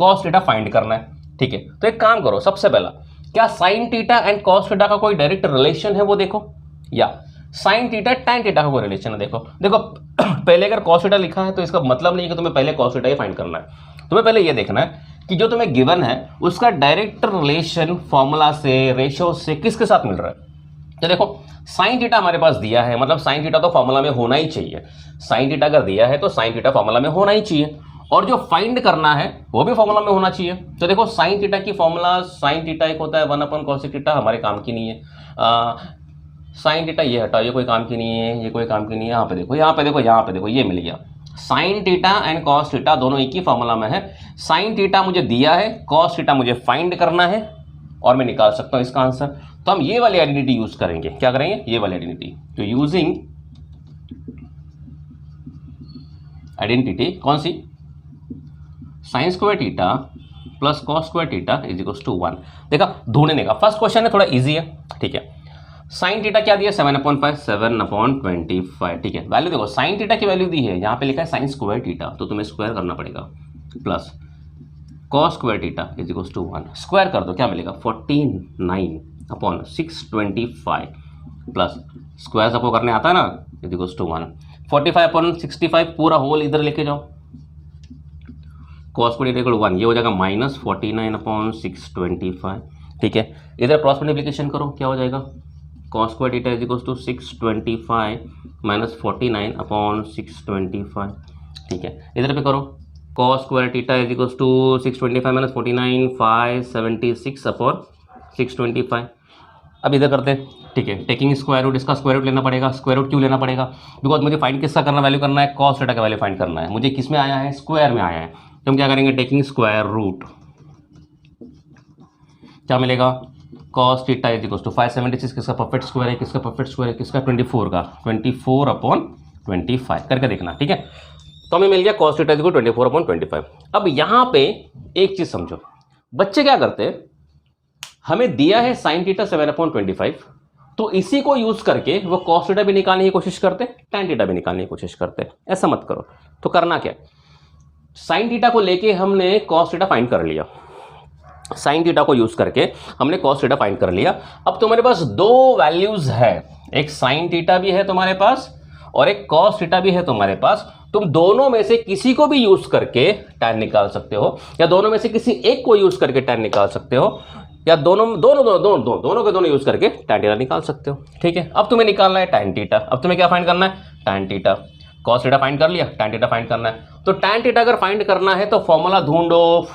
A: cos थीटा फाइंड करना है, ठीक है। तो एक काम करो, सबसे पहला क्या sin theta and cos theta का कोई डायरेक्ट रिलेशन है वो देखो, या sin थीटा tan थीटा का कोई रिलेशन है देखो। देखो पहले अगर cos थीटा लिखा है तो इसका मतलब नहीं है कि तुम्हें पहले cos थीटा ही फाइंड करना है। तुम्हें पहले ये देखना है कि जो तुम्हें गिवन है उसका डायरेक्ट रिलेशन फॉर्मूला से, रेशो से किसके साथ मिल रहा है। तो देखो sin थीटा हमारे पास दिया है, मतलब sin थीटा तो फॉर्मूला में होना ही चाहिए। sin थीटा अगर दिया है तो sin थीटा फॉर्मूला में होना ही चाहिए, और जो फाइंड करना है वो भी फॉर्मूला में होना चाहिए। तो देखो sin थीटा की फॉर्मूला, sin थीटा एक होता है 1/cos थीटा, हमारे काम की नहीं है। sin थीटा ये हटाओ, ये कोई काम की नहीं है, ये कोई काम की नहीं है। यहाँ पे देखो, यहाँ पे देखो, यहाँ पे देखो, ये मिल गया। sin theta and cos theta दोनों एक ही फॉर्मूला में है। sin थीटा मुझे दिया है, cos थीटा मुझे फाइंड करना है, और मैं निकाल सकता हूँ इसका आंसर। तो हम ये वाली आइडेंटिटी यूज करेंगे, क्या करेंगे, ये वाली आइडेंटिटी। तो यूजिंग आइडेंटिटी कौन सी, sin square theta plus cos square theta is equal to 1। देखा ढूंढने का फर्स्ट क्वेश्चन है, थोड़ा इजी है, ठीक है। sin थीटा क्या दिया 7/5, 7/25, ठीक है। वैल्यू देखो, sin थीटा की वैल्यू दी है, यहाँ पे लिखा है sin स्क्वायर थीटा, तो तुम्हें स्क्वायर करना पड़ेगा, plus cos square theta is equal to 1। Square कर दो, क्या मिलेगा 49/625 प्लस स्क्वायर सबको करने आता है ना, इज इक्वल टू 1। 45/65 पूरा होल इधर लेके जाओ, cos स्क्वायर इक्वल 1, ये हो जाएगा -49/625, ठीक है। इधर क्रॉस मल्टीप्लिकेशन करो, क्या हो जाएगा cos square theta is equal to 625 -49/625, ठीक है। इधर पे करो cos square theta is equal to 625 -49 576/625। अब इधर करते हैं, ठीक है। टेकिंग स्क्वायर रूट, इसका स्क्वायर रूट लेना पड़ेगा। स्क्वायर रूट क्यों लेना पड़ेगा, बिकॉज मुझे फाइंड किसका करना, वैल्यू करना है, cos थीटा का वैल्यू फाइंड करना है। मुझे किस में आया है, स्क्वायर में आया है, तो हम क्या करेंगे, टेकिंग स्क्वायर रूट, क्या मिलेगा cos theta is equal to 576, किसका परफेक्ट स्क्वायर है, किसका परफेक्ट स्क्वायर है, किसका 24 का, 24/25 करके देखना, ठीक है। तो हमें मिल गया cos थीटा इज इक्वल 24/25। अब यहाँ पे एक चीज समझो, बच्चे क्या करते हैं, हमें दिया है sin थीटा 7/25, तो इसी को यूज करके वो cos थीटा भी निकालने की कोशिश करते, tan थीटा भी निकालने की कोशिश करते। ऐसा मत करो। तो करना क्या, sin थीटा को लेके हमने cos थीटा फाइंड कर लिया, sin थीटा को यूज करके हमने cos थीटा फाइंड कर लिया। अब तुम्हारे पास दो वैल्यूज है, एक sin थीटा भी है तुम्हारे पास और एक cos थीटा भी है तुम्हारे पास। तुम दोनों में से किसी को भी यूज करके tan निकाल सकते हो, या दोनों में से किसी एक को यूज करके tan निकाल सकते हो, या दोनों के दोनों यूज करके tan थीटा निकाल सकते हो, ठीक है। अब तुम्हें निकालना है tan थीटा। अब तुम्हें क्या फाइंड करना है, tan theta. Cos theta find कर लिया, टैन थीटा फाइंड करना है। तो टैन थीटा अगर फाइंड करना है तो फॉर्मूला ढूंढो।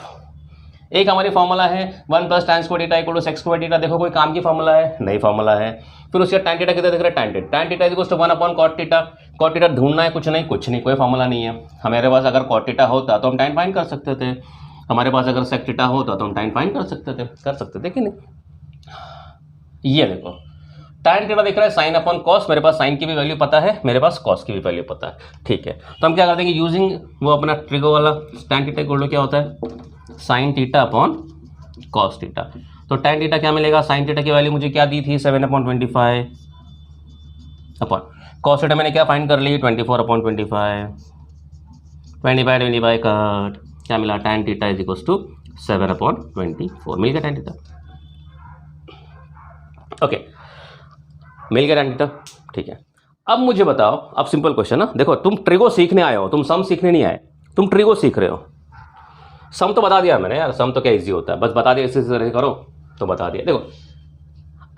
A: एक हमारी फॉर्मूला है 1 plus tan square theta equal to sec square theta. देखो कोई काम की फॉर्मूला है? नहीं फॉर्मूला है। फिर उसका टैन थीटा कितना दिख रहा है? Tan theta is equal to 1 upon cot theta. Cot theta ढूंढना है? कुछ नहीं, कोई फॉर्मूला नहीं है हमारे पास। अगर कॉट थीटा होता तो हम टैन फाइंड कर सकते थे, हमारे पास अगर सेक थीटा होता तो हम टैन फाइंड कर सकते थे कि नहीं। ये देखो टैन थीटा दिख रहा है साइन अपॉन कॉस, मेरे पास साइन की भी वैल्यू पता है, मेरे पास कॉस की भी वैल्यू पता है, ठीक है। तो हम क्या कर देंगे, यूजिंग वो अपना ट्रिगो वाला टैन थीटा इक्वल टू क्या होता है, sine theta upon cos theta. तो टैन थीटा क्या मिलेगा, साइन थीटा की वैल्यू मुझे क्या दी थी 7/25 अपॉन कॉस थीटा मैंने क्या फाइंड कर ली 24/25, 25 कट क्या मिला, tan theta is equal to 7/24 मिल गया टैन थीटा। ओके मिल गया टैन थीटा, ठीक है। अब मुझे बताओ, अब सिंपल क्वेश्चन ना, देखो तुम ट्रिगो सीखने आए हो, तुम सम सीखने नहीं आए, तुम ट्रिगो सीख रहे हो। सम तो बता दिया मैंने यार, सम तो क्या इजी होता है, बस बता दिया इसी तरह से करो तो बता दिया। देखो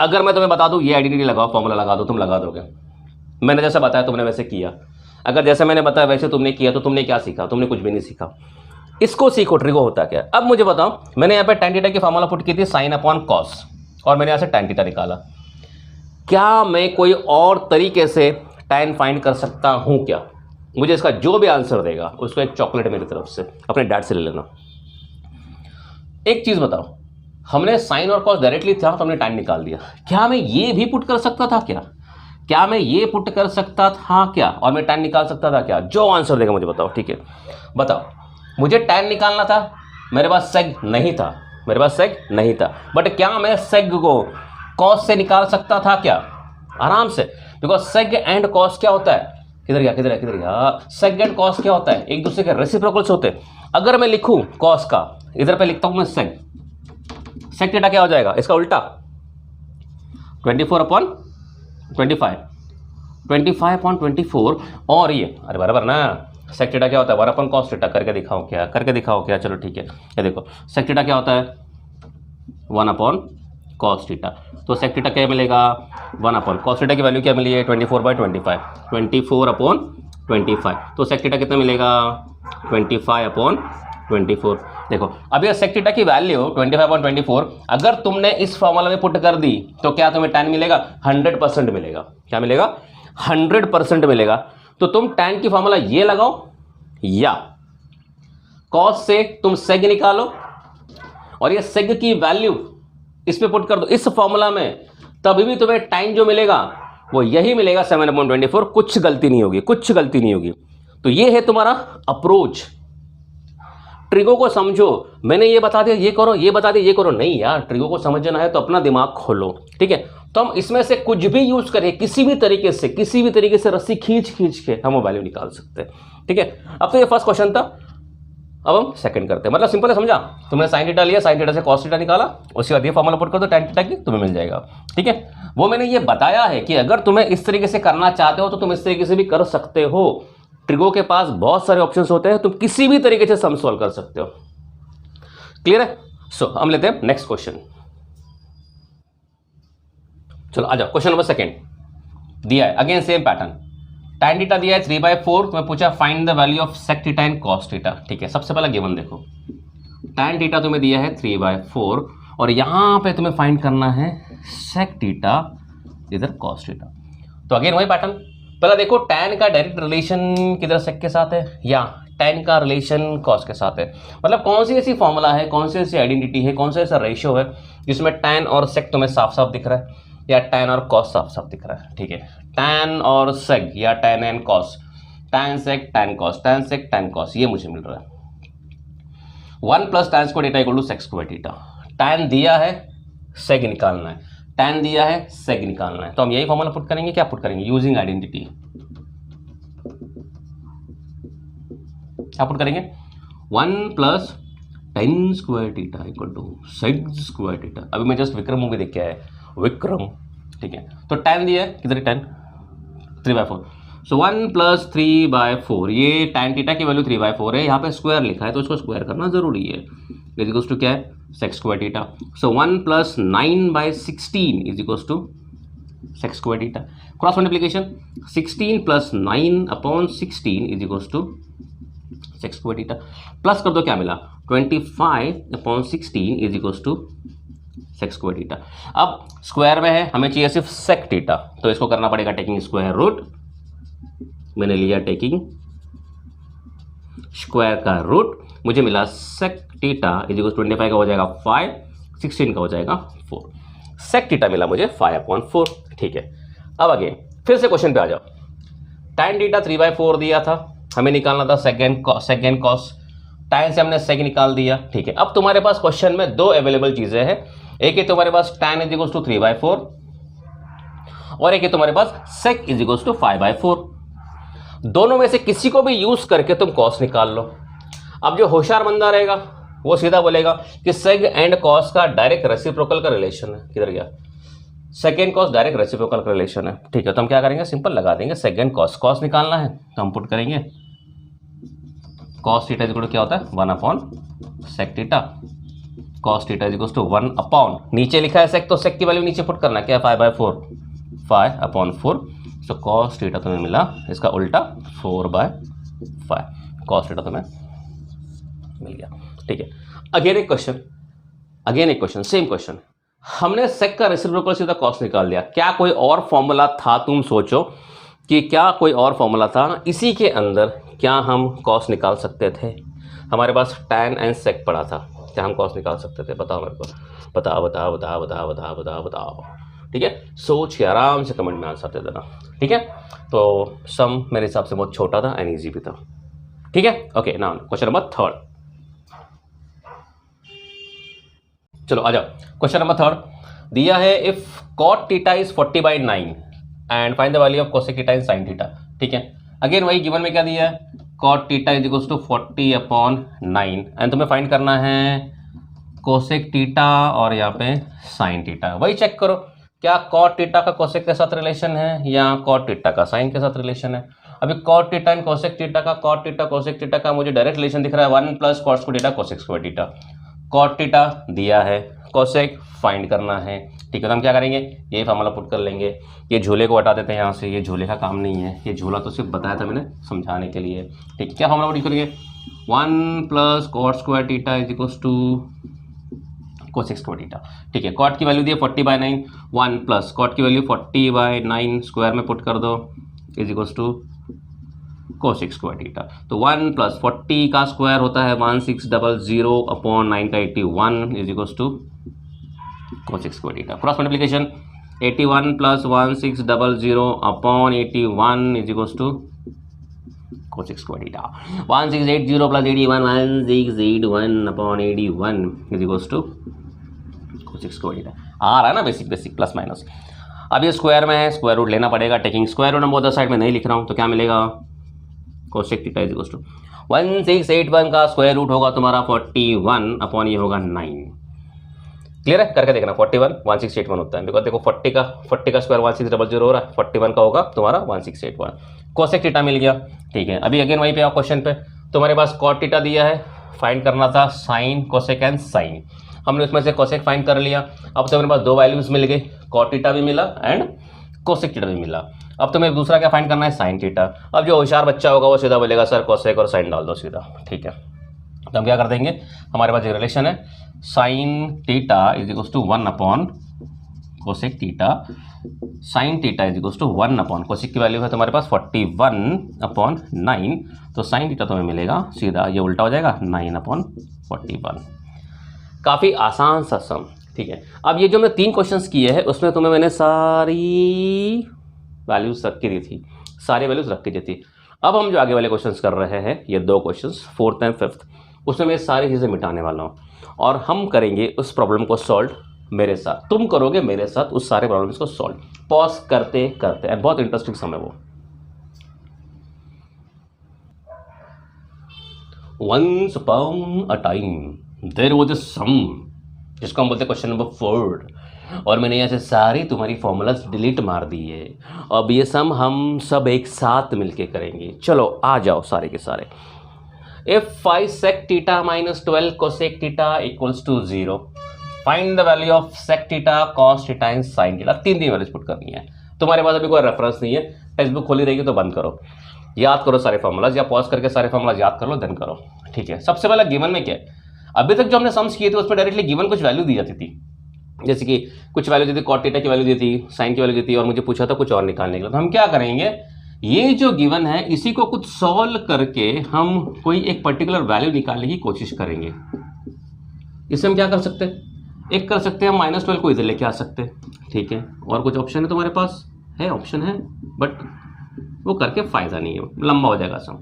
A: अगर मैं तुम्हें बता दूं ये आइडेंटिटी लगाओ, फॉर्मूला लगा दो, तुम लगा दोगे। मैंने जैसा बताया तुमने वैसे किया, अगर जैसे मैंने बताया वैसे तुमने किया तो तुमने क्या सीखा, तुमने कुछ भी नहीं सीखा। इसको सीखो ट्रिगो होता क्या। अब मुझे बताओ, मैंने यहाँ पे टैन थीटा की फॉर्मूला पुट की थी साइन अपॉन कॉस, और मैंने यहाँ से टैन थीटा निकाला। क्या मैं कोई और तरीके से टैन फाइंड कर सकता हूं क्या? मुझे इसका जो भी आंसर देगा उसको एक चॉकलेट मेरी तरफ से अपने डैड से ले लेना। एक चीज बताओ, हमने साइन और कॉस डायरेक्टली था तो हमने टैन निकाल दिया, क्या मैं ये भी पुट कर सकता था क्या मैं ये पुट कर सकता था क्या, और मैं टैन निकाल सकता था क्या? जो आंसर देगा मुझे बताओ, ठीक है। बताओ, मुझे टैन निकालना था, मेरे पास सेग नहीं था, बट क्या मैं सेग को कॉस से निकाल सकता था क्या? आराम से, बिकॉज सेग एंड कॉस क्या होता है, किधर गया, सेग एंड कॉस क्या होता है, एक दूसरे के रेसिप्रोकल्स होते हैं। अगर मैं लिखूं कॉस का, इधर पे लिखता हूं मैं सेग थीटा क्या हो जाएगा, इसका उल्टा 24/25 और ये अरे बराबर ना, सेक थीटा क्या होता है 1 कॉस थीटा। करके दिखाओ क्या, चलो ठीक है। ये देखो सेक थीटा क्या होता है 1 कॉस थीटा, तो सेक थीटा क्या मिलेगा 1 कॉस थीटा की वैल्यू क्या मिली है 24/25, तो सेक थीटा कितना मिलेगा 25/24। देखो अब ये सेक थीटा की वैल्यू 25/24 अगर तुमने इस फॉर्मूला में पुट कर दी तो क्या तुम्हें टैन मिलेगा 100% मिलेगा। क्या मिलेगा 100% मिलेगा। तो तुम टैन की फॉर्मूला ये लगाओ या कॉस से तुम सेग निकालो और ये सेग की वैल्यू इस पे पुट कर दो इस फॉर्मूला में, तभी भी तुम्हें टैन जो मिलेगा वो यही मिलेगा 7/24। कुछ गलती नहीं होगी। तो ये है तुम्हारा अप्रोच। ट्रिगो को समझो, मैंने ये बता दिया ये करो, ये बता दिया ये करो, नहीं यार, ट्रिगो को समझना है तो अपना दिमाग खोलो, ठीक है। तो हम इसमें से कुछ भी यूज करें, किसी भी तरीके से रस्सी खींच के हम वो वैल्यू निकाल सकते हैं, ठीक है। अब तो ये फर्स्ट क्वेश्चन था, अब हम सेकंड करते हैं। मतलब सिंपल है, समझा? तुमने साइन थीटा लिया, साइन थीटा से कॉस थीटा निकाला, उसके बाद ये फॉर्मूला पुट कर दो टैन थीटा की, तुम्हें मिल जाएगा, ठीक है। वो मैंने ये बताया है कि अगर तुम्हें इस तरीके से करना चाहते हो तो तुम इस तरीके से भी कर सकते हो। ट्रिगो के पास बहुत सारे ऑप्शंस होते हैं, तुम किसी भी तरीके से सम सॉल्व कर सकते हो। क्लियर है? सो हम लेते हैं नेक्स्ट क्वेश्चन। चलो आ जाओ, क्वेश्चन नंबर सेकंड दिया है, again same pattern. Tan theta दिया है 3/4, तुम्हें पूछा find the value of sec theta and cos theta, ठीक है। सबसे पहला गिवन देखो, टैन थीटा तुम्हें दिया है 3/4 और यहां पे तुम्हें फाइंड करना है सेक थीटा इधर कॉस थीटा। तो अगेन वही पैटर्न, पहला देखो टैन का डायरेक्ट रिलेशन किधर सेक के साथ है या टैन का रिलेशन कॉस के साथ है। मतलब कौन सी ऐसी फॉर्मूला है, कौन सी ऐसी आइडेंटिटी है, कौन सा ऐसा रेशियो है जिसमें टैन और सेक तुम्हें साफ साफ दिख रहा है या टैन और कॉस साफ साफ दिख रहा है, ठीक है। टैन और सेक या tan and cos, tan sec tan cos, tan sec tan cos, ये मुझे मिल रहा है। 1 plus tan square theta equal to sec square theta. Tan दिया है, सेक निकालना है, टैन दिया है, सेक निकालना है, तो हम यही फॉर्मूला पुट करेंगे। क्या पुट करेंगे? Using identity. क्या पुट करेंगे 1 plus tan square theta equal to sec square theta. अभी मैं जस्ट विक्रम मूवी देख के आया, विक्रम, ठीक है। तो टैन दिया है, किधर टैन 3/4, सो 1 प्लस 3/4, ये टैन थीटा की वैल्यू 3/4 है, यहाँ पे स्क्वायर लिखा है तो इसको स्क्वायर करना जरूरी है। इज इक्वल्स टू क्या है सेक स्क्वायर थीटा, सो 1 प्लस 9/16 is equals to sec square theta. Cross multiplication 16 plus 9 upon 16 is equals to sec square theta. Plus कर दो, क्या मिला 25 upon 16 is equals to sec square theta. अब square में है, हमें चाहिए सिर्फ सेक थीटा, तो इसको करना पड़ेगा टेकिंग स्क्वायर रूट। मैंने लिया टेकिंग स्क्वायर का रूट, मुझे मिला सेक थीटा इज इक्वल 25 का हो जाएगा 5, 16 का हो जाएगा 4। सेक थीटा मिला मुझे 5/4। ठीक है, अब अगेन फिर से क्वेश्चन पे आ जाओ। tan थीटा 3/4 दिया था, हमें निकालना था सेकेंड कॉस। tan से हमने सेक निकाल दिया। ठीक है, अब तुम्हारे पास क्वेश्चन में दो अवेलेबल चीजें हैं, एक है तुम्हारे पास tan इज इक्वल टू 3/4 और एक है तुम्हारे पास सेक इज इक्वल टू 5/4। दोनों में से किसी को भी यूज करके तुम कॉस निकाल लो। अब जो होशियार बंदा रहेगा वो सीधा बोलेगा कि सेग एंड कॉस का डायरेक्ट रेसिप्रोकल का रिलेशन है। किधर गया, सेकेंड कॉस डायरेक्ट रेसिप्रोकल का रिलेशन है। ठीक है, तो हम क्या करेंगे, सिंपल लगा देंगे सेकेंड कॉस। कॉस निकालना है तो हम पुट करेंगे कॉस थीटा इक्वल टू क्या होता है 1/सेक theta. Cos theta equal to 1/, नीचे लिखा है सेक तो सेक की वैल्यू नीचे पुट करना, क्या 5/4, 5/4। सो कॉस थीटा तुम्हें मिला इसका उल्टा 4/5। कॉस थीटा तुम्हें मिल गया। ठीक है, अगेन एक क्वेश्चन, सेम क्वेश्चन। हमने सेक का रेसिप्रोकल सीधा कॉस निकाल दिया। क्या कोई और फॉर्मूला था, तुम सोचो कि क्या कोई और फॉर्मूला था इसी के अंदर, क्या हम कॉस निकाल सकते थे? हमारे पास tan एंड सेक पड़ा था, क्या हम कॉस निकाल सकते थे? बताओ मेरे को, बताओ। ठीक है, सोच के आराम से कमेंट में आंसर दे देना। ठीक है, तो सम मेरे हिसाब से बहुत छोटा था एंड ईजी भी था। ठीक है, ओके, नाउ क्वेश्चन नंबर 3। चलो आ जाओ, क्वेश्चन नंबर 3 दिया है, if cot theta is 40/9 and find the value of cosec theta in sine theta. ठीक है, अगेन वही गिवन में क्या दिया है, cot theta is equal to 40/9 and तुम्हें फाइंड करना है कोसेक थीटा और यहाँ पे साइन थीटा। वही चेक करो, क्या cot थीटा का कोसेक के साथ रिलेशन है या cot थीटा का साइन के साथ रिलेशन है। अभी cot theta and cosec theta का, cot थीटा कोसेक थीटा का मुझे डायरेक्ट रिलेशन दिख रहा है 1 + cos square theta cosec square theta. cot theta दिया है, कोसेक फाइंड करना है। ठीक है, तो हम क्या करेंगे, ये फार्मूला पुट कर लेंगे। ये झूले को हटा देते हैं यहाँ से, ये झूले का काम नहीं है, ये झूला तो सिर्फ बताया था मैंने समझाने के लिए। ठीक, क्या फार्मूला पुट करेंगे, 1 + cot square theta is equal to cosec square theta. ठीक है, cot की वैल्यू दी है 40/9, 1 + cot की वैल्यू 40/9 स्क्वायर में पुट कर दो is equal to cosec square theta. तो 1 + 40 का स्क्वायर होता है 1600/9 का 81 is equal to cosec square theta. Cross multiplication 81 + 1600/81 is equal to cosec square theta. 1680 + 81 1681/81 is equal to cosec square theta. आ रहा है ना बेसिक प्लस माइनस। अब ये स्क्वायर में है, स्क्वायर रूट लेना पड़ेगा, taking square root. Number side में नहीं लिख रहा हूँ, तो क्या मिलेगा, cosec theta is equal to 1681 का स्क्वायर रूट होगा तुम्हारा 41 अपॉन ये होगा 9। क्लियर है, करके देखना। 41 1681 होता है, बिकॉज देखो 40 का स्क्वायर 1600 हो रहा है, 41 का होगा तुम्हारा 1681। कोसेक थीटा मिल गया। ठीक है, अभी अगेन वहीं पे आओ क्वेश्चन पे। तुम्हारे पास cot थीटा दिया है, फाइंड करना था साइन कोसेक एंड साइन। हमने उसमें से कोसेक फाइंड कर लिया। अब तो मेरे पास दो वैल्यूज मिल गई, cot थीटा भी मिला एंड कोसेक थीटा भी मिला। अब तुम्हें दूसरा क्या फाइंड करना है, साइन थीटा। अब जो होशियार बच्चा होगा वो सीधा बोलेगा सर कोसेक और साइन डाल दो सीधा। ठीक है, तो हम क्या कर देंगे, हमारे पास एक रिलेशन है sine theta is equal to 1 cosec theta. Sine theta is equal to 1 cosec की वैल्यू है तुम्हारे पास 41/9, तो साइन थीटा तुम्हें मिलेगा सीधा, ये उल्टा हो जाएगा 9/41। काफ़ी आसान सा सम। ठीक है, अब ये जो मैं 3 क्वेश्चंस किए हैं उसमें तुम्हें मैंने सारी वैल्यूज रख के दी थी, सारी वैल्यूज रख के दी थी। अब हम जो आगे वाले क्वेश्चंस कर रहे हैं, ये 2 क्वेश्चंस 4th एंड 5th, उसमें मैं सारी चीज़ें मिटाने वाला हूँ और हम करेंगे उस प्रॉब्लम को सॉल्व मेरे साथ। तुम करोगे मेरे साथ उस सारे प्रॉब्लम्स को सॉल्व पॉज करते करते, एंड बहुत इंटरेस्टिंग सम है वो। Once upon a time there was a sum, जिसको हम बोलते हैं क्वेश्चन नंबर 4, और मैंने यहाँ से सारी तुम्हारी फॉर्मूलाज डिलीट मार दी है। अब ये सम हम सब एक साथ मिलके करेंगे। चलो आ जाओ सारे के सारे। If 5 sec theta minus 12 cosec theta equals to 0, find the value of sec theta cos theta and sine theta, 3 values put करनी है। तुम्हारे पास अभी कोई रेफरेंस नहीं है, टेक्स्ट बुक खोली रहेगी तो बंद करो, याद करो सारे फॉर्मूलाज, या पॉज करके सारे फॉर्मूलाज याद कर लो, देन करो। ठीक है, सबसे पहला गिवन में क्या है, अभी तक जो हमने सम्स किए थे उसमें डायरेक्टली गिवन कुछ वैल्यू दी जाती थी, जैसे कि कुछ वैल्यू दी थी, कॉट थीटा की वैल्यू दी थी, साइन की वैल्यू दी थी, और मुझे पूछा था कुछ और निकालने के लिए। तो हम क्या करेंगे, ये जो गिवन है इसी को कुछ सॉल्व करके हम कोई एक पर्टिकुलर वैल्यू निकालने की कोशिश करेंगे। इससे हम क्या कर सकते हैं, एक कर सकते हैं हम -12 को इधर लेके आ सकते हैं। ठीक है, और कुछ ऑप्शन है तुम्हारे पास, है ऑप्शन है, बट वो करके फायदा नहीं है, लंबा हो जाएगा सम।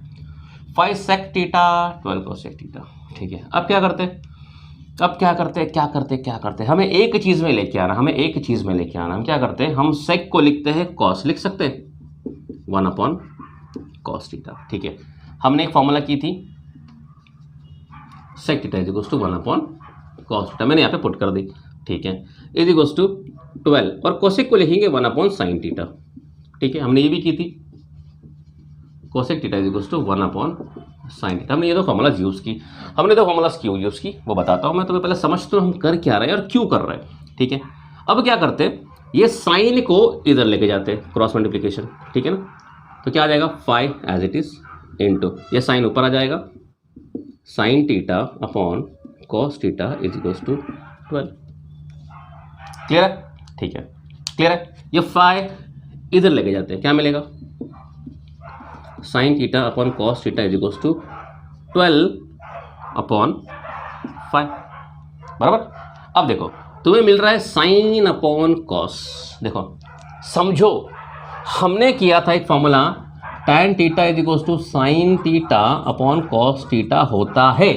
A: 5 सेक थीटा 12 कोसेक थीटा। ठीक है, अब क्या करते हैं, अब क्या करते हैं, हमें एक चीज़ में लेके आना, हम क्या करते हैं, हम सेक को लिखते हैं कॉस, लिख सकते हैं 1/cos थीटा। ठीक है, हमने एक फॉर्मूला की थी sec theta is equals to 1/cos theta, मैंने यहाँ पे पुट कर दी। ठीक है, इज इक्वल्स टू 12, और कोसेक को लिखेंगे 1/sin थीटा। ठीक है, हमने ये भी की थी, cosec theta is equals to 1/sin theta. हमने ये दो फॉर्मूलाज यूज़ की। हमने दो फॉर्मूलाज क्यों यूज़ की वो बताता हूँ मैं तुम्हें, पहले समझ तो हम कर क्या रहे हैं और क्यों कर रहे हैं। ठीक है, अब क्या करते हैं, ये साइन को इधर लेके जाते हैं, क्रॉस मल्टीप्लिकेशन। ठीक है ना, तो क्या आ जाएगा 5 एज इट इज इनटू, ये साइन ऊपर आ जाएगा, sine theta upon cos theta is equals to 12। Clear है? ठीक है, क्लियर है। ये 5 इधर लेके जाते हैं, क्या मिलेगा, sine theta upon cos theta is equals to 12/5, बराबर। अब देखो तुम्हें मिल रहा है साइन अपॉन कॉस। देखो समझो, हमने किया था एक formula, tan theta is equals to sine theta upon cos theta होता है।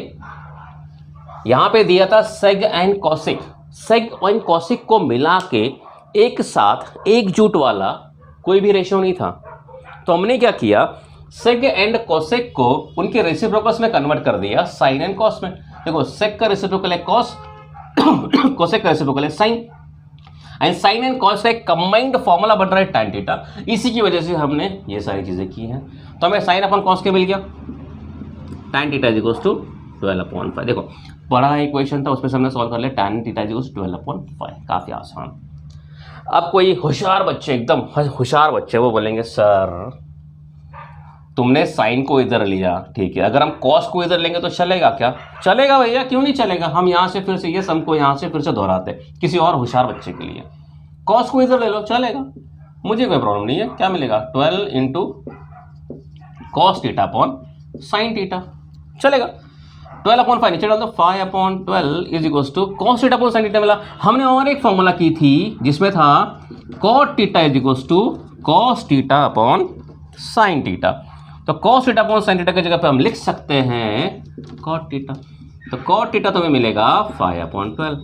A: यहां पे दिया था sec and cosec, sec and cosec को मिला के एक साथ एकजुट वाला कोई भी रेशियो नहीं था। तो हमने क्या किया, सेग एंड कॉसेक को उनके रेसिप्रोकल्स में कन्वर्ट कर दिया साइन एंड कॉस में। देखो सेग का रेसिप्रोकल है कॉस, कॉसेक का रेसिप्रोकल है sine, and sine and cos का एक कंबाइंड फॉर्मूला बन रहा है tan थीटा। इसी की वजह से हमने ये सारी चीजें की हैं। तो हमें साइन अपॉन कॉस के मिल गया, tan theta is equals to 12/5। देखो बड़ा इक्वेशन था, उसमें से हमने सॉल्व कर लिया, tan theta is equals to 12/5, काफी आसान। अब कोई होशियार बच्चे, एकदम होशियार बच्चे, वो बोलेंगे सर तुमने साइन को इधर लिया, ठीक है, अगर हम कॉस को इधर लेंगे तो चलेगा क्या? चलेगा भैया, क्यों नहीं चलेगा। हम यहाँ से फिर से ये सम को यहाँ से फिर से दोहराते हैं किसी और होशियार बच्चे के लिए। कॉस को इधर ले लो, चलेगा, मुझे कोई प्रॉब्लम नहीं है। क्या मिलेगा, 12 into cos theta upon sine theta, चलेगा। 12/5 नीचे डाल दो, 5/12 is equals to cos theta upon sine theta मिला। हमने और एक फॉर्मूला की थी जिसमें था cot theta is equals to cos theta upon sine theta. तो cos theta upon sine theta की जगह पे हम लिख सकते हैं कॉट थीटा। तो कॉट थीटा तुम्हें मिलेगा 5/12।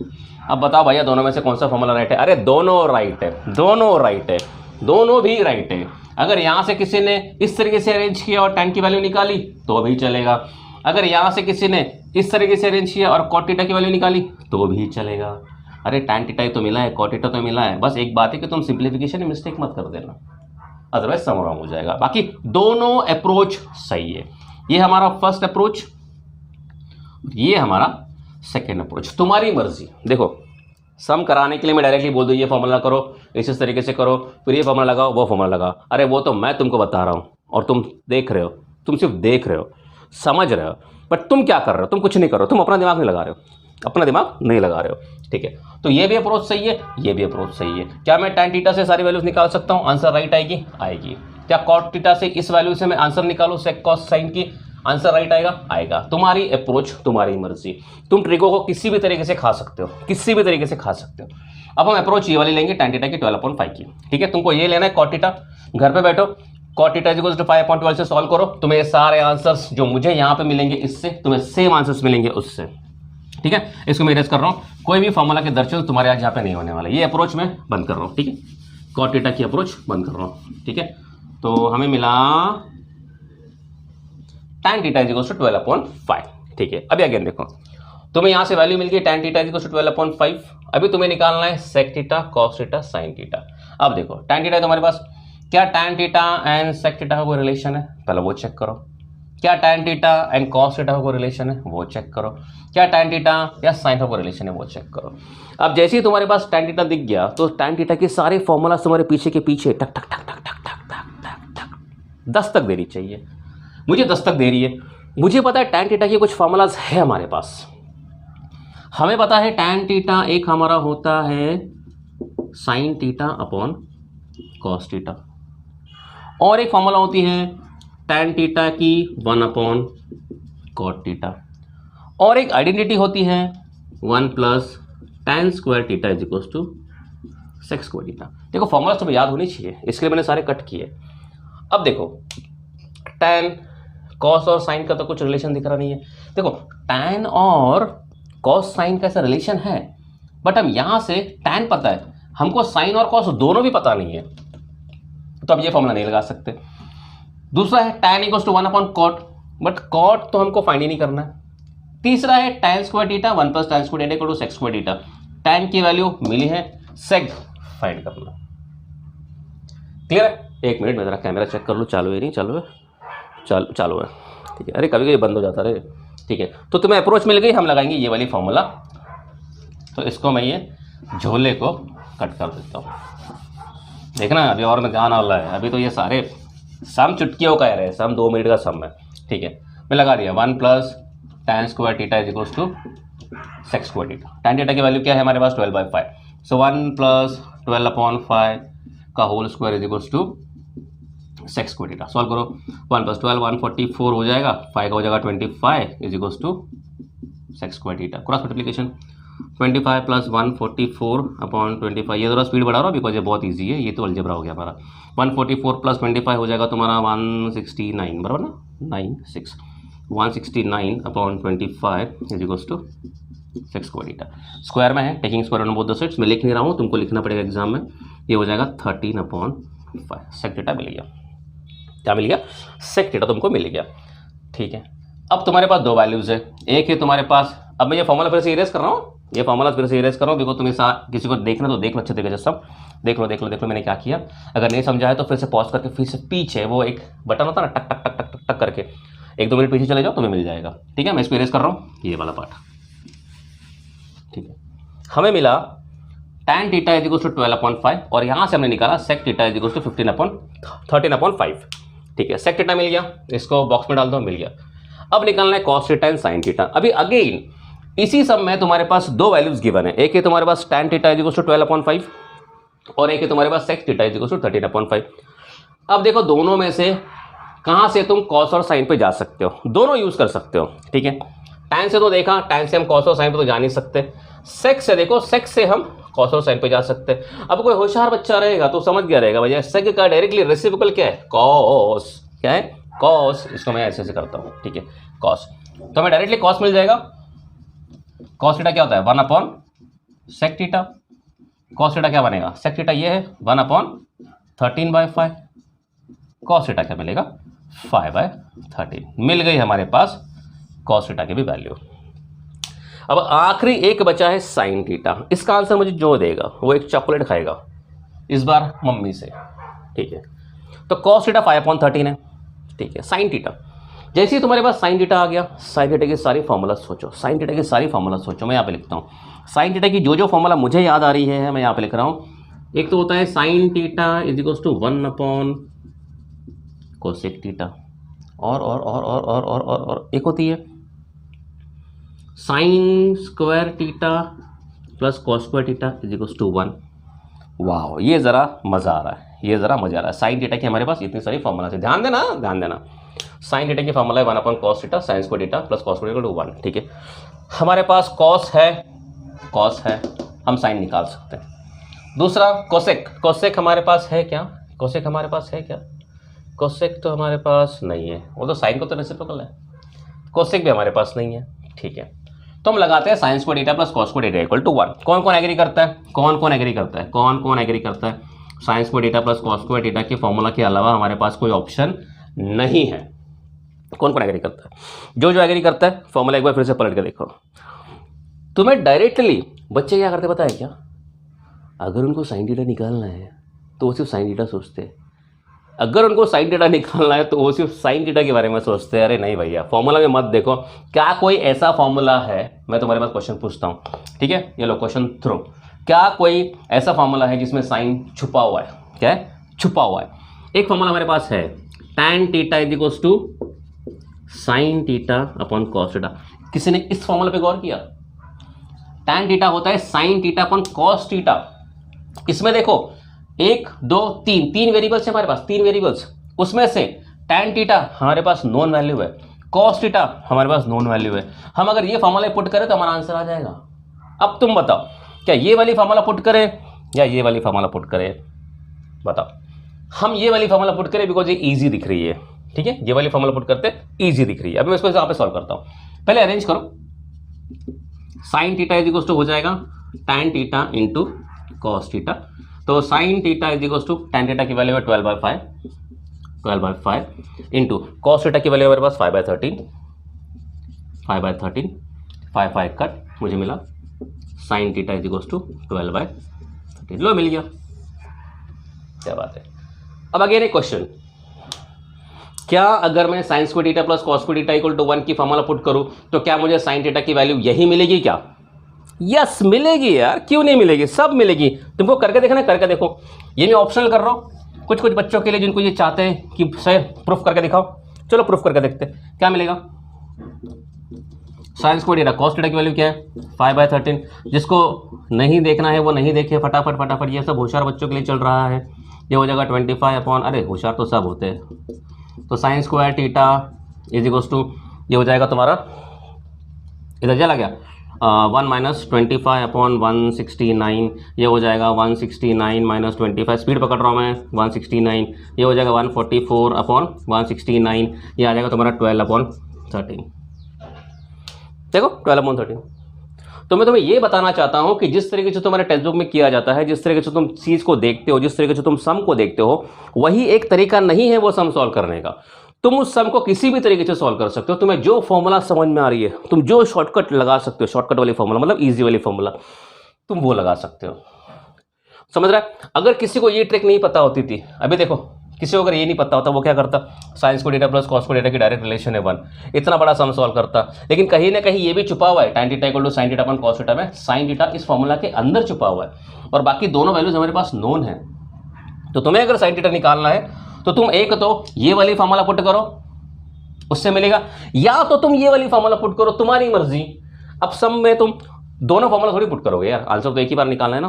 A: अब बताओ भैया दोनों में से कौन सा फॉर्मूला राइट है? अरे दोनों राइट है, दोनों राइट है, दोनों भी राइट है। अगर यहाँ से किसी ने इस तरीके से अरेंज किया और tan की वैल्यू निकाली तो भी चलेगा। अगर यहाँ से किसी ने इस तरीके से अरेंज किया और कॉट थीटा की वैल्यू निकाली तो भी चलेगा। अरे tan थीटा तो मिला है, कॉट थीटा तो मिला है, बस एक बात है कि तुम सिंप्लीफिकेशन में मिस्टेक मत कर देना, अदरवाइज सम रॉन्ग हो जाएगा। बाकी दोनों अप्रोच सही है। ये हमारा फर्स्ट अप्रोच, ये हमारा सेकेंड अप्रोच, तुम्हारी मर्जी। देखो सम कराने के लिए मैं डायरेक्टली बोल दूँ ये फॉर्मूला करो, इस तरीके से करो, फिर ये फॉर्मूला लगाओ, वो फॉर्मूला लगाओ। अरे वो तो मैं तुमको बता रहा हूँ और तुम देख रहे हो, तुम सिर्फ देख रहे हो, समझ रहे हो, बट तुम क्या कर रहे हो? तुम कुछ नहीं कर रहे हो, तुम अपना दिमाग नहीं लगा रहे हो, अपना दिमाग नहीं लगा रहे हो। ठीक है, तो ये भी अप्रोच सही है, ये भी अप्रोच सही है। क्या मैं tan थीटा से सारी वैल्यूज निकाल सकता हूँ? आंसर राइट आएगी, आएगी। क्या कॉट थीटा से इस वैल्यू से मैं आंसर निकालूं सेक कॉस साइन की, आंसर राइट आएगा, आएगा। तुम्हारी अप्रोच, तुम्हारी मर्जी। तुम ट्रिको को किसी भी तरीके से खा सकते हो, किसी भी तरीके से खा सकते हो। अब हम अप्रोच ये वाली लेंगे tan थीटा की 12/5 की। ठीक है, तुमको ये लेना है कॉट थीटा, घर पे बैठो cot theta is equal to 5/12 से सॉल्व करो, तुम्हें ये सारे आंसर्स जो मुझे यहाँ पे मिलेंगे इससे तुम्हें सेम आंसर्स मिलेंगे उससे। ठीक है, इसको मैं इरेज कर रहा हूँ, कोई भी फॉर्मूला के दर्शन तुम्हारे आज यहाँ पे नहीं होने वाला। ये अप्रोच मैं बंद कर रहा हूँ। ठीक है, कॉट थीटा की अप्रोच बंद कर रहा हूँ। ठीक है, तो हमें मिला tan theta is equal to 12/5। ठीक है, अभी अगेन देखो तुम्हें यहाँ से वैल्यू मिल गई tan theta is equal to 12/5। अभी तुम्हें निकालना है sec theta, cos theta, sine theta. अब देखो tan थीटा है तुम्हारे पास, क्या tan theta and sec theta का कोई रिलेशन है? पहले वो चेक करो। क्या tan theta and cos theta का रिलेशन है वो चेक करो, क्या tan थीटा या sin का रिलेशन है वो चेक करो। अब जैसे ही तुम्हारे पास tan थीटा दिख गया तो tan थीटा के सारे फॉर्मूला तुम्हारे पीछे के पीछे टक टक टक टक टक टक टक टक टक 10 तक देनी चाहिए, मुझे 10 तक दे रही है। मुझे पता है tan थीटा के कुछ फॉर्मूलाज है हमारे पास, हमें पता है tan थीटा एक हमारा होता है sin theta upon cos theta, और एक फॉर्मूला होती है tan थीटा की 1 अपॉन cot थीटा, और एक आइडेंटिटी होती है 1 plus tan square theta is equal to sec square theta. देखो फॉर्मूला तुम्हें याद होनी चाहिए, इसके लिए मैंने सारे कट किए। अब देखो tan cos और sin का तो कुछ रिलेशन दिख रहा नहीं है। देखो tan और cos sin का ऐसा रिलेशन है, बट हम यहाँ से tan पता है, हमको sin और cos दोनों भी पता नहीं है, तो अब ये फॉर्मूला नहीं लगा सकते। दूसरा है tan equal to 1 upon cot, but cot तो हमको फाइंड ही नहीं करना है। तीसरा है tan square theta 1 plus tan square theta equal to sec square theta, tan की वैल्यू मिली है, सेक फाइंड करना। क्लियर है? एक मिनट में जरा कैमरा चेक कर लूँ, चालू है नहीं चालू है, चालू है, ठीक है। अरे कभी कभी बंद हो जाता है, ठीक है। तो तुम्हें अप्रोच मिल गई, हम लगाएंगे ये वाली फॉर्मूला। तो इसको मैं ये झोले को कट कर देता हूँ, देखना अभी और में गाना वाला है। अभी तो ये सारे सम चुटकियों का है, सम 2 मिनट का सम है, ठीक है। मैं लगा दिया 1 plus tan square theta is equal to sec square theta. tan theta की वैल्यू क्या है हमारे पास 12/5, सो 1 प्लस 12 अपॉन 5 का whole square is equal to sec square theta. Solve करो, 1 प्लस 12 144 हो जाएगा, 5 का हो जाएगा 25 is equal to sec square theta. Cross multiplication 25 plus 144 upon 25, ये थोड़ा स्पीड बढ़ा रहा हूँ बिकॉज ये बहुत इजी है, ये तो अलजेब्रा हो गया हमारा। 144 प्लस 25 हो जाएगा तुम्हारा 169, बराबर ना, 96 169 upon 25 is equal to sec square theta. Square में है, taking square on both the sides, मैं लिख नहीं रहा हूँ, तुमको लिखना पड़ेगा एग्जाम में। ये हो जाएगा 13 अपॉन 5, सेक थीटा मिल गया। क्या मिल गया? सेक थीटा तुमको मिल गया, ठीक है। अब तुम्हारे पास दो वैल्यूज़ है, एक है तुम्हारे पास, अब मैं ये फॉर्मूला फिर से इरेज कर रहा हूँ, ये फॉर्मूला फिर से इरेज कर रहा हूँ, देखो तुम्हें किसी को देखना तो देख लो अच्छे तरीके से, सब देख लो मैंने क्या किया। अगर नहीं समझा है तो फिर से पॉज करके फिर से पीछे वो एक बटन होता है ना, टक टक टक टक टक टक करके 1-2 मिनट पीछे चले जाओ, तुम्हें मिल जाएगा, ठीक है। मैं इसको इरेज कर रहा हूँ, ये वाला पार्ट, ठीक है। हमें मिला tan theta is equal to 12/5, और यहाँ से हमने निकाला sec theta is equal to 13/5, ठीक है। सेक थीटा मिल गया, इसको बॉक्स में डाल दो, मिल गया। अब निकालना है cos theta and sin theta. अभी अगेन इसी सब में तुम्हारे पास दो वैल्यूज गिवन है, एक है तुम्हारे पास tan theta is equal to 12/5 और एक है तुम्हारे पास sec theta is equal to 13/5। अब देखो दोनों में से कहाँ से तुम cos और sin पे जा सकते हो, दोनों यूज कर सकते हो, ठीक है। tan से तो देखा, tan से हम cos और sin पे तो जा नहीं सकते, sec से देखो, sec से हम cos और sin पे जा सकते हैं। अब कोई होशियार बच्चा रहेगा तो समझ गया रहेगा भैया sec का डायरेक्टली रेसिप्रोकल क्या है, cos, क्या है cos, इसको मैं ऐसे करता हूँ, ठीक है, cos, तो हमें डायरेक्टली cos मिल जाएगा। cos थीटा क्या होता है 1/sec थीटा, cos थीटा क्या बनेगा, sec थीटा ये है 1/13/5, cos थीटा क्या मिलेगा 5/13, मिल गई हमारे पास cos थीटा की भी वैल्यू। अब आखिरी एक बचा है sin थीटा, इसका आंसर मुझे जो देगा वो एक चॉकलेट खाएगा, इस बार मम्मी से, ठीक है। तो cos थीटा 5/13 है, ठीक है। sin थीटा, जैसे ही तुम्हारे पास sin थीटा आ गया, sin थीटा की सारी फॉर्मूला सोचो, sin थीटा की सारी फॉर्मूला सोचो। मैं यहाँ पे लिखता हूँ sin थीटा की जो फॉर्मूला मुझे याद आ रही है, मैं यहाँ पे लिख रहा हूँ। एक तो होता है sin theta is equal to 1/cosec theta, और एक होती है sin square theta plus cos square theta is equal to 1। वाह, ये ज़रा मज़ा आ रहा है, ये ज़रा मज़ा आ रहा है। sin थीटा की हमारे पास इतनी सारी फॉर्मूला है, ध्यान देना। sin थीटा की फॉर्मूला है 1/cos theta sin square theta plus cos square equal to 1, ठीक है। हमारे पास cos है, हम sin निकाल सकते हैं। दूसरा cosec हमारे पास है क्या, cosec हमारे पास है क्या, cosec तो हमारे पास नहीं है, वो तो sin को तो रेसिप्रोकल है, cosec भी हमारे पास नहीं है, ठीक है। तो हम लगाते हैं sin square theta plus cos square theta equal to 1। कौन एग्री करता है, कौन एग्री करता है sin square theta plus cos square theta के फॉर्मूला के अलावा हमारे पास कोई ऑप्शन नहीं है। कौन एग्री करता है, जो एग्री करता है फॉर्मूला एक बार फिर से पलट के देखो। तुम्हें डायरेक्टली बच्चे क्या करते पता है क्या, अगर उनको sin थीटा निकालना है तो वो सिर्फ sin थीटा सोचते हैं, अगर उनको साइन थीटा निकालना है तो वो सिर्फ साइन थीटा के बारे में सोचते हैं। अरे नहीं भैया, फॉर्मूला में मत देखो। क्या कोई ऐसा फॉर्मूला है, मैं तुम्हारे पास क्वेश्चन पूछता हूँ, ठीक है, ये लो क्वेश्चन थ्रो। क्या कोई ऐसा फॉर्मूला है जिसमें साइन छुपा हुआ है? क्या है? छुपा हुआ है। एक फॉर्मूला हमारे पास है, tan theta is equals to sine theta upon cos theta. किसी ने इस फॉर्मूला पे गौर किया? tan थीटा होता है sine theta upon cos theta. इसमें देखो 1 2 3 वेरिएबल्स है हमारे पास, 3 वेरिएबल्स। उसमें से tan थीटा हमारे पास नॉन वैल्यू है, कॉस थीटा हमारे पास नॉन वैल्यू है। हम अगर ये फॉर्मूला पुट करें तो हमारा आंसर आ जाएगा। अब तुम बताओ, क्या ये वाली फॉर्मूला पुट करें या ये वाली फॉर्मूला पुट करें? बताओ। हम ये वाली फॉर्मूला पुट करें बिकॉज ये इजी दिख रही है, ठीक है, ये वाली फॉर्मूला पुट करते इजी दिख रही है। अब मैं इसको यहाँ पे सॉल्व करता हूँ। पहले अरेंज करो, sine theta is equal to हो जाएगा tan theta into cos theta. तो sine theta is equal to tan theta की वैल्यू है 12/5 इंटू कॉस थीटा की वैल्यू हमारे पास 5/13 5 कट, मुझे मिला sine theta is equal to 12/13। लो, मिल गया, क्या बात है। अब अगेन एक क्वेश्चन, क्या अगर मैं sine square theta plus cos square theta equal to 1 की फॉर्मूला पुट करूं तो क्या मुझे साइन थीटा की वैल्यू यही मिलेगी क्या? यस, मिलेगी यार, क्यों नहीं मिलेगी, सब मिलेगी। तुमको करके देखना, करके देखो। ये मैं ऑप्शनल कर रहा हूँ कुछ कुछ बच्चों के लिए जिनको ये चाहते हैं कि सर प्रूफ करके दिखाओ। चलो प्रूफ करके देखते हैं क्या मिलेगा। Sine square theta cos theta की वैल्यू क्या है? 5/13। जिसको नहीं देखना है वो नहीं देखे, फटाफट फटाफट। ये सब होशियार बच्चों के लिए चल रहा है। ये हो जाएगा 25 अपॉन, अरे होशियार तो सब होते हैं। तो sine square theta is equal to, ये हो जाएगा तुम्हारा, इधर चला गया 1 माइनस 25 अपॉन 169। ये हो जाएगा 169 माइनस 25, स्पीड पकड़ रहा हूँ मैं, 169। ये हो जाएगा 144 अपॉन 169। ये आ जाएगा तुम्हारा 12/13। देखो 12/13। तो मैं तुम्हें ये बताना चाहता हूँ कि जिस तरीके से तुम्हारे टेक्स्ट बुक में किया जाता है, जिस तरीके से तुम चीज़ को देखते हो, जिस तरीके से तुम सम को देखते हो, वही एक तरीका नहीं है वो सम सॉल्व करने का। तुम उस सम को किसी भी तरीके से सॉल्व कर सकते हो। तुम्हें जो फॉर्मूला समझ में आ रही है, तुम जो शॉर्टकट लगा सकते हो, शॉर्टकट वाली फॉर्मूला मतलब ईजी वाली फॉर्मूला, तुम वो लगा सकते हो। समझ रहा है? अगर किसी को ये ट्रिक नहीं पता होती थी, अभी देखो किसी को अगर ये नहीं पता होता वो क्या करता? Sign square theta plus cos square theta की डायरेक्ट रिलेशन है 1, इतना बड़ा सम सॉल्व करता। लेकिन कहीं ना कहीं ये भी छुपा हुआ है, tan theta equal to sine theta upon cos theta में साइन थीटा इस फॉर्मूला के अंदर छुपा हुआ है और बाकी दोनों वैल्यूज हमारे पास नोन है। तो तुम्हें अगर साइन थीटा निकालना है तो तुम एक तो ये वाली फॉर्मूला पुट करो, उससे मिलेगा, या तो तुम ये वाली फॉर्मूला पुट करो, तुम्हारी मर्जी। अब सम में तुम दोनों फॉर्मूला थोड़ी पुट करोगे यार, आंसर तो एक ही बार निकालना है ना।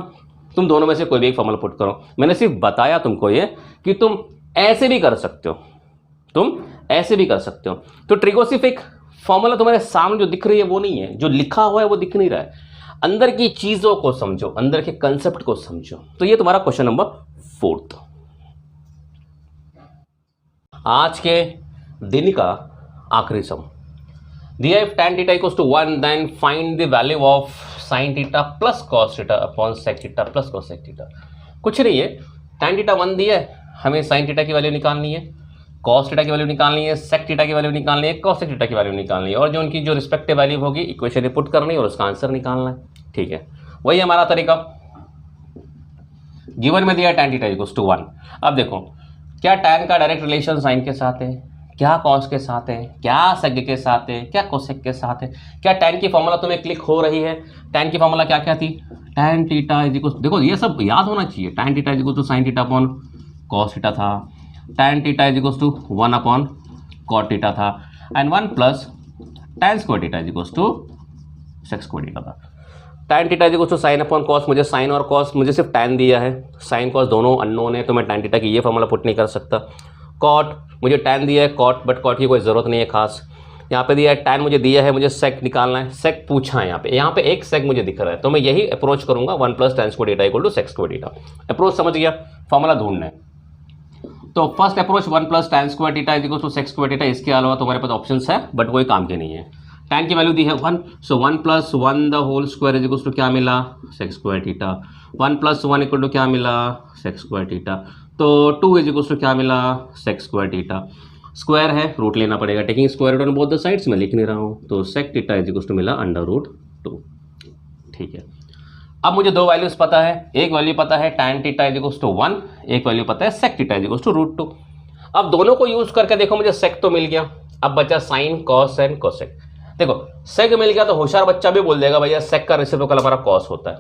A: तुम दोनों में से कोई भी एक फॉर्मूला पुट करो। मैंने सिर्फ बताया तुमको ये कि तुम ऐसे भी कर सकते हो, तुम ऐसे भी कर सकते हो। तो ट्रिगोसिफिक फॉर्मूला तुम्हारे सामने जो दिख रही है वो नहीं है, जो लिखा हुआ है वो दिख नहीं रहा है। अंदर की चीजों को समझो, अंदर के कंसेप्ट को समझो। तो ये तुम्हारा क्वेश्चन नंबर 4 आज के दिन का आखिरी सम दिया है। tan theta equals to 1, then find the value of sin theta plus cos theta upon sec theta plus cosec theta. कुछ नहीं है, tan थीटा 1 दिया है, हमें sin थीटा की वैल्यू निकालनी है, cos थीटा की वैल्यू निकालनी है, sec थीटा की वैल्यू निकालनी है, cosec थीटा की वैल्यू निकालनी है, और जो उनकी जो रिस्पेक्टिव वैल्यू होगी इक्वेशन में पुट करनी है और उसका आंसर निकालना है। ठीक है, वही हमारा तरीका। गिवन में दिया है tan थीटा इक्वल्स टू 1। अब देखो, क्या tan का डायरेक्ट रिलेशन sin के साथ है, क्या cos के साथ है, क्या sec के साथ है, क्या cosec के साथ है, क्या tan की फॉर्मूला तुम्हें क्लिक हो रही है? tan की फॉर्मूला क्या क्या थी? tan थीटा इज इक्वल, देखो ये सब याद होना चाहिए। tan theta is equal to sin theta upon cos theta था, tan theta is equal to 1 upon cot theta था, and 1 plus tan square theta is equal to sec square theta था। tan theta is equal to sin upon cos, मुझे sin और cos, मुझे सिर्फ tan दिया है, sin cos दोनों unknown है तो मैं tan थीटा की ये फॉर्मूला पुट नहीं कर सकता। cot मुझे tan दिया है cot, बट cot की कोई ज़रूरत नहीं है खास। यहाँ पे दिया है tan मुझे दिया है, मुझे sec निकालना है, sec पूछा है यहाँ पे एक sec मुझे दिख रहा है, तो मैं यही अप्रोच करूँगा 1 plus tan square theta equal to sec square theta. Approach समझ गया, फॉर्मूला ढूंढना है। तो first approach 1 plus tan square theta equal to sec square theta, इसके अलावा तुम्हारे पास ऑप्शंस है बट कोई काम के नहीं है। tan की वैल्यू दी है 1, so 1 plus 1 the whole square is equal to क्या मिला? sec square theta. 1 plus 1 equal to क्या मिला? sec square theta. तो 2 इज इक्वल टू क्या मिला? sec square theta. स्क्वायर है, रूट लेना पड़ेगा, taking square root on both the sides, में लिख नहीं रहा हूँ, तो sec theta is equal to मिला √2। ठीक है, अब मुझे दो वैल्यूज पता है, एक वैल्यू पता है tan theta is equal to 1, एक वैल्यू पता है sec theta is equal to √2। अब दोनों को यूज करके देखो, मुझे सेक तो मिल गया, अब बचा साइन, कॉस एंड कोसेक। देखो सेक मिल गया तो होशियार बच्चा भी बोल देगा भैया सेक का रेसिप्रोकल हमारा कॉस होता है,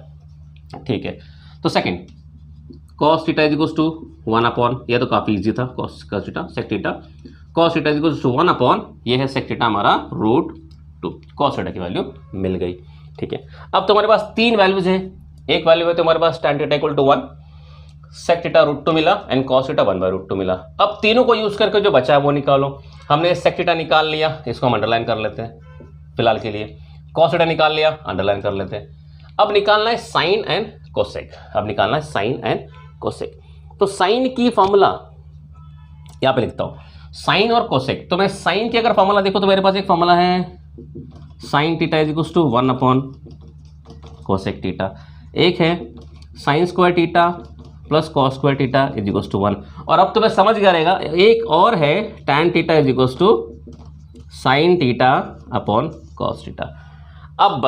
A: ठीक है। तो second cos theta is equals to 1 upon, ये तो काफी इजी था, cos theta sec theta, cos theta is equals to 1 upon, ये है सेक थीटा हमारा √2, कॉस थीटा की वैल्यू मिल गई, ठीक है। अब तुम्हारे पास तीन वैल्यूज है, एक वैल्यू है तुम्हारे पास tan theta equal to 1, sec theta √2 मिला एंड कॉस थीटा 1/√2 मिला। अब तीनों को यूज करके जो बचा है वो निकालो। हमने सेक थीटा निकाल लिया, इसको हम अंडरलाइन कर लेते हैं फिलहाल के लिए, कॉस थीटा निकाल लिया, अंडरलाइन कर लेते हैं। अब निकालना है साइन एंड कोसेक, अब निकालना है साइन एंड कोसेक। तो साइन की फॉर्मूला यहां पे लिखता हूं, साइन और कोसेक। तो मैं साइन की अगर फॉर्मूला देखो तो मेरे पास एक फॉर्मूला है sine theta is equal to 1 upon cosec theta, एक है sine square theta plus cos square theta is equal to 1, और अब तुम्हें समझ गया रहेगा एक और है tan theta is equal to sine theta upon cos theta. अब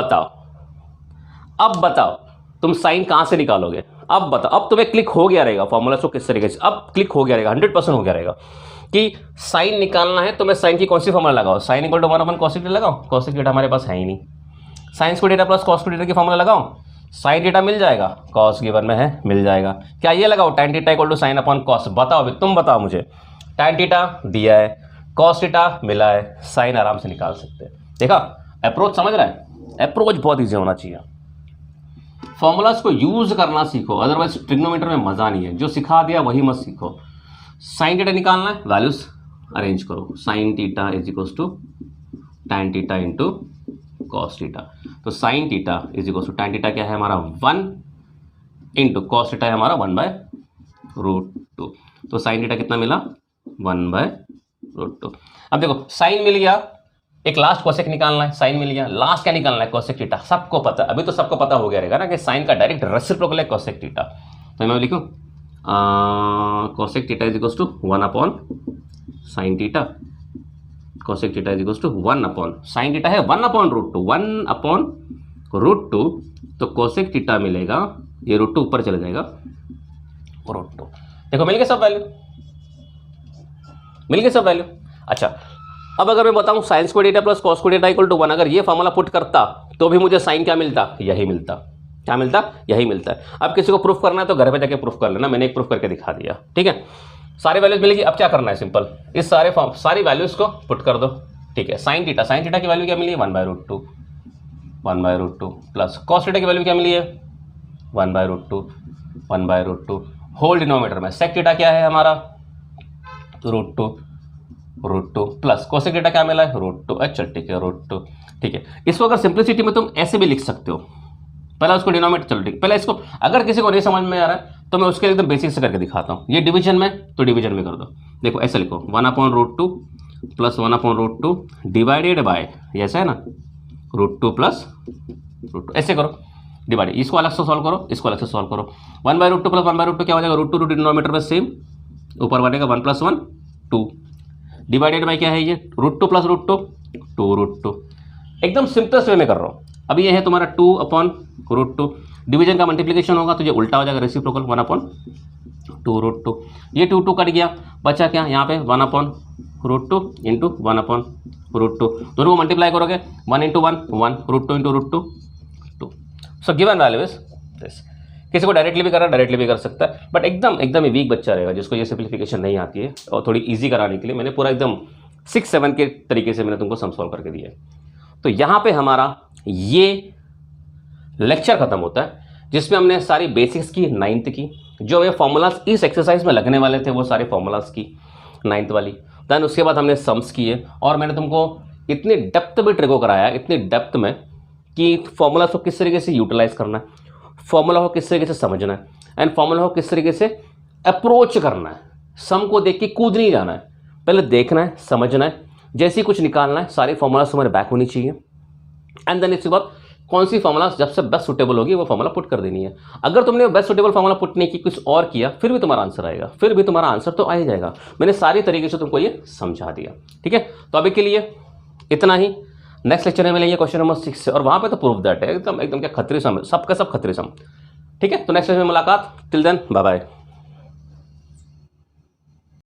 A: बताओ तुम साइन कहां से निकालोगे? अब बताओ, अब तुम्हें क्लिक हो गया रहेगा फॉर्मूला को किस तरीके से, अब क्लिक हो गया रहेगा, 100% हो गया रहेगा कि साइन निकालना है तो मैं साइन की कौन सी फॉर्मूला लगाओ, sine equal to 1 upon cos theta लगाओ, कॉस थीटा हमारे पास है ही नहीं, sine square theta plus cos square theta की फॉर्मूला लगाओ, साइन थीटा मिल जाएगा, कॉस गिवन में है मिल जाएगा, क्या ये लगाओ tan theta equal to sine upon cos? बताओ अभी तुम बताओ मुझे, tan थीटा दिया है, कॉस थीटा मिला है, साइन आराम से निकाल सकते हैं। देखा अप्रोच समझ रहा है? अप्रोच बहुत ईजी होना चाहिए, फॉर्मूलाज को यूज करना सीखो, अदरवाइज ट्रिग्नोमेट्री में मजा नहीं है, जो सिखा दिया वही मत सीखो। साइन थीटा निकालना है, वैल्यूज अरेंज करो, sine theta is equal to tan theta into cos theta, तो sine theta is equal to tan theta क्या है हमारा 1 इंटू कॉस थीटा है हमारा 1/√2, तो साइन थीटा कितना मिला 1/√2। अब देखो साइन मिल गया, एक लास्ट कोसेक निकालना है, साइन मिल गया, लास्ट क्या निकालना है कोसेक थीटा, सबको पता, अभी तो सबको पता हो गया रहेगा ना कि साइन का डायरेक्ट रेसिप्रोकल है कोसेक थीटा। तो मैं लिखूं cosec theta is equal to 1 upon sine theta, cosec theta is equal to 1 upon sine theta है 1/√2, 1/√2, तो कोसेक थीटा मिलेगा, ये √2 ऊपर चले जाएगा √2। देखो मिल गए सब वैल्यू, मिल गए सब वैल्यू। अच्छा अब अगर मैं बताऊं sine square theta plus cos square theta equal to 1, अगर ये फॉर्मूला पुट करता तो भी मुझे साइन क्या मिलता? यही मिलता, क्या मिलता? यही मिलता है। अब किसी को प्रूफ करना है तो घर पे जाके प्रूफ कर लेना, मैंने एक प्रूफ करके दिखा दिया, ठीक है। सारे वैल्यूज मिलेगी, अब क्या करना है सिंपल, इस सारी वैल्यूज को पुट कर दो, ठीक है। साइन थीटा की वैल्यू क्या मिली है 1/√2 प्लस कॉस थीटा की वैल्यू क्या मिली है 1/√2 होल डिनोमिनेटर में सेक थीटा क्या है हमारा √2 प्लस कोसेक थीटा क्या मिला है √2, अच्छा ठीक है √2, ठीक है। इसको अगर सिंप्लिसिटी में तुम ऐसे भी लिख सकते हो, पहले उसको डिनोमिनेटर, चलो ठीक, पहले इसको अगर किसी को नहीं समझ में आ रहा है तो मैं उसके एकदम बेसिक से करके दिखाता हूँ। ये डिवीजन में तो डिवीजन में कर दो, देखो ऐसे लिखो 1/√2 प्लस 1/√2 डिवाइडेड बाय, ऐसा है ना √2 प्लस √2, ऐसे करो डिवाइड, इसको अलग से सॉल्व करो, इसको अलग से सॉल्व करो। 1/√2 प्लस 1/√2 क्या हो जाएगा √2 डिनोमिनेटर में सेम, ऊपर बनेगा 1 + 1 2 डिवाइडेड बाय क्या है ये √2 प्लस √2 2√2, एकदम सिंपलेस्ट वे में कर रहा हूँ। अभी ये है तुम्हारा 2/√2, डिवीजन का मल्टीप्लिकेशन होगा तो ये उल्टा हो जाएगा रेसिप्रोकल 1/2√2, ये 2 कट गया, बचा क्या यहाँ पे 1/√2 इंटू 1/√2, दोनों को मल्टीप्लाई करोगे 1 × 1 1 √2 × √2 2। So given value is this. किसी को डायरेक्टली भी कर रहा है, डायरेक्टली भी कर सकता है, बट एकदम ही वीक बच्चा रहेगा जिसको ये सिंप्लीफिकेशन नहीं आती है, और थोड़ी ईजी कराने के लिए मैंने पूरा एकदम 6-7 के तरीके से मैंने तुमको सम सॉल्व करके दिया है। तो यहाँ पे हमारा ये लेक्चर खत्म होता है जिसमें हमने सारी बेसिक्स की 9th की, जो ये फॉर्मूलाज इस एक्सरसाइज में लगने वाले थे वो सारे फॉर्मूलाज की 9th वाली, देन उसके बाद हमने सम्स किए, और मैंने तुमको इतनी डेप्थ में ट्रिको कराया, इतनी डेप्थ में कि फॉर्मूलाज को किस तरीके से यूटिलाइज करना है, फॉर्मूला को किस तरीके से समझना है, एंड फॉर्मूला को किस तरीके से अप्रोच करना है। सम को देख के कूद नहीं जाना है, पहले देखना है, समझना है, जैसे ही कुछ निकालना है सारी फॉर्मूलाज तुम्हारे बैक होनी चाहिए, एंड देन इसके बाद कौन सी फॉर्मूला जब से बेस्ट सुटेबल होगी वो फॉर्मूला पुट कर देनी है। अगर तुमने बेस्ट सुटेबल फॉर्मूला पुट नहीं की, कुछ और किया, फिर भी तुम्हारा आंसर आएगा, फिर भी तुम्हारा आंसर तो आ ही जाएगा। मैंने सारी तरीके से तुमको ये समझा दिया, ठीक है। तो अभी के लिए इतना ही, नेक्स्ट लेक्चर में मिलेंगे क्वेश्चन नंबर 6 से, और वहाँ पे तो प्रूफ दैट है एकदम क्या खतरे सम, सबका सब खतरे सम, ठीक है। तो नेक्स्ट लेक्चर में मुलाकात, टिल देन बाय बाय।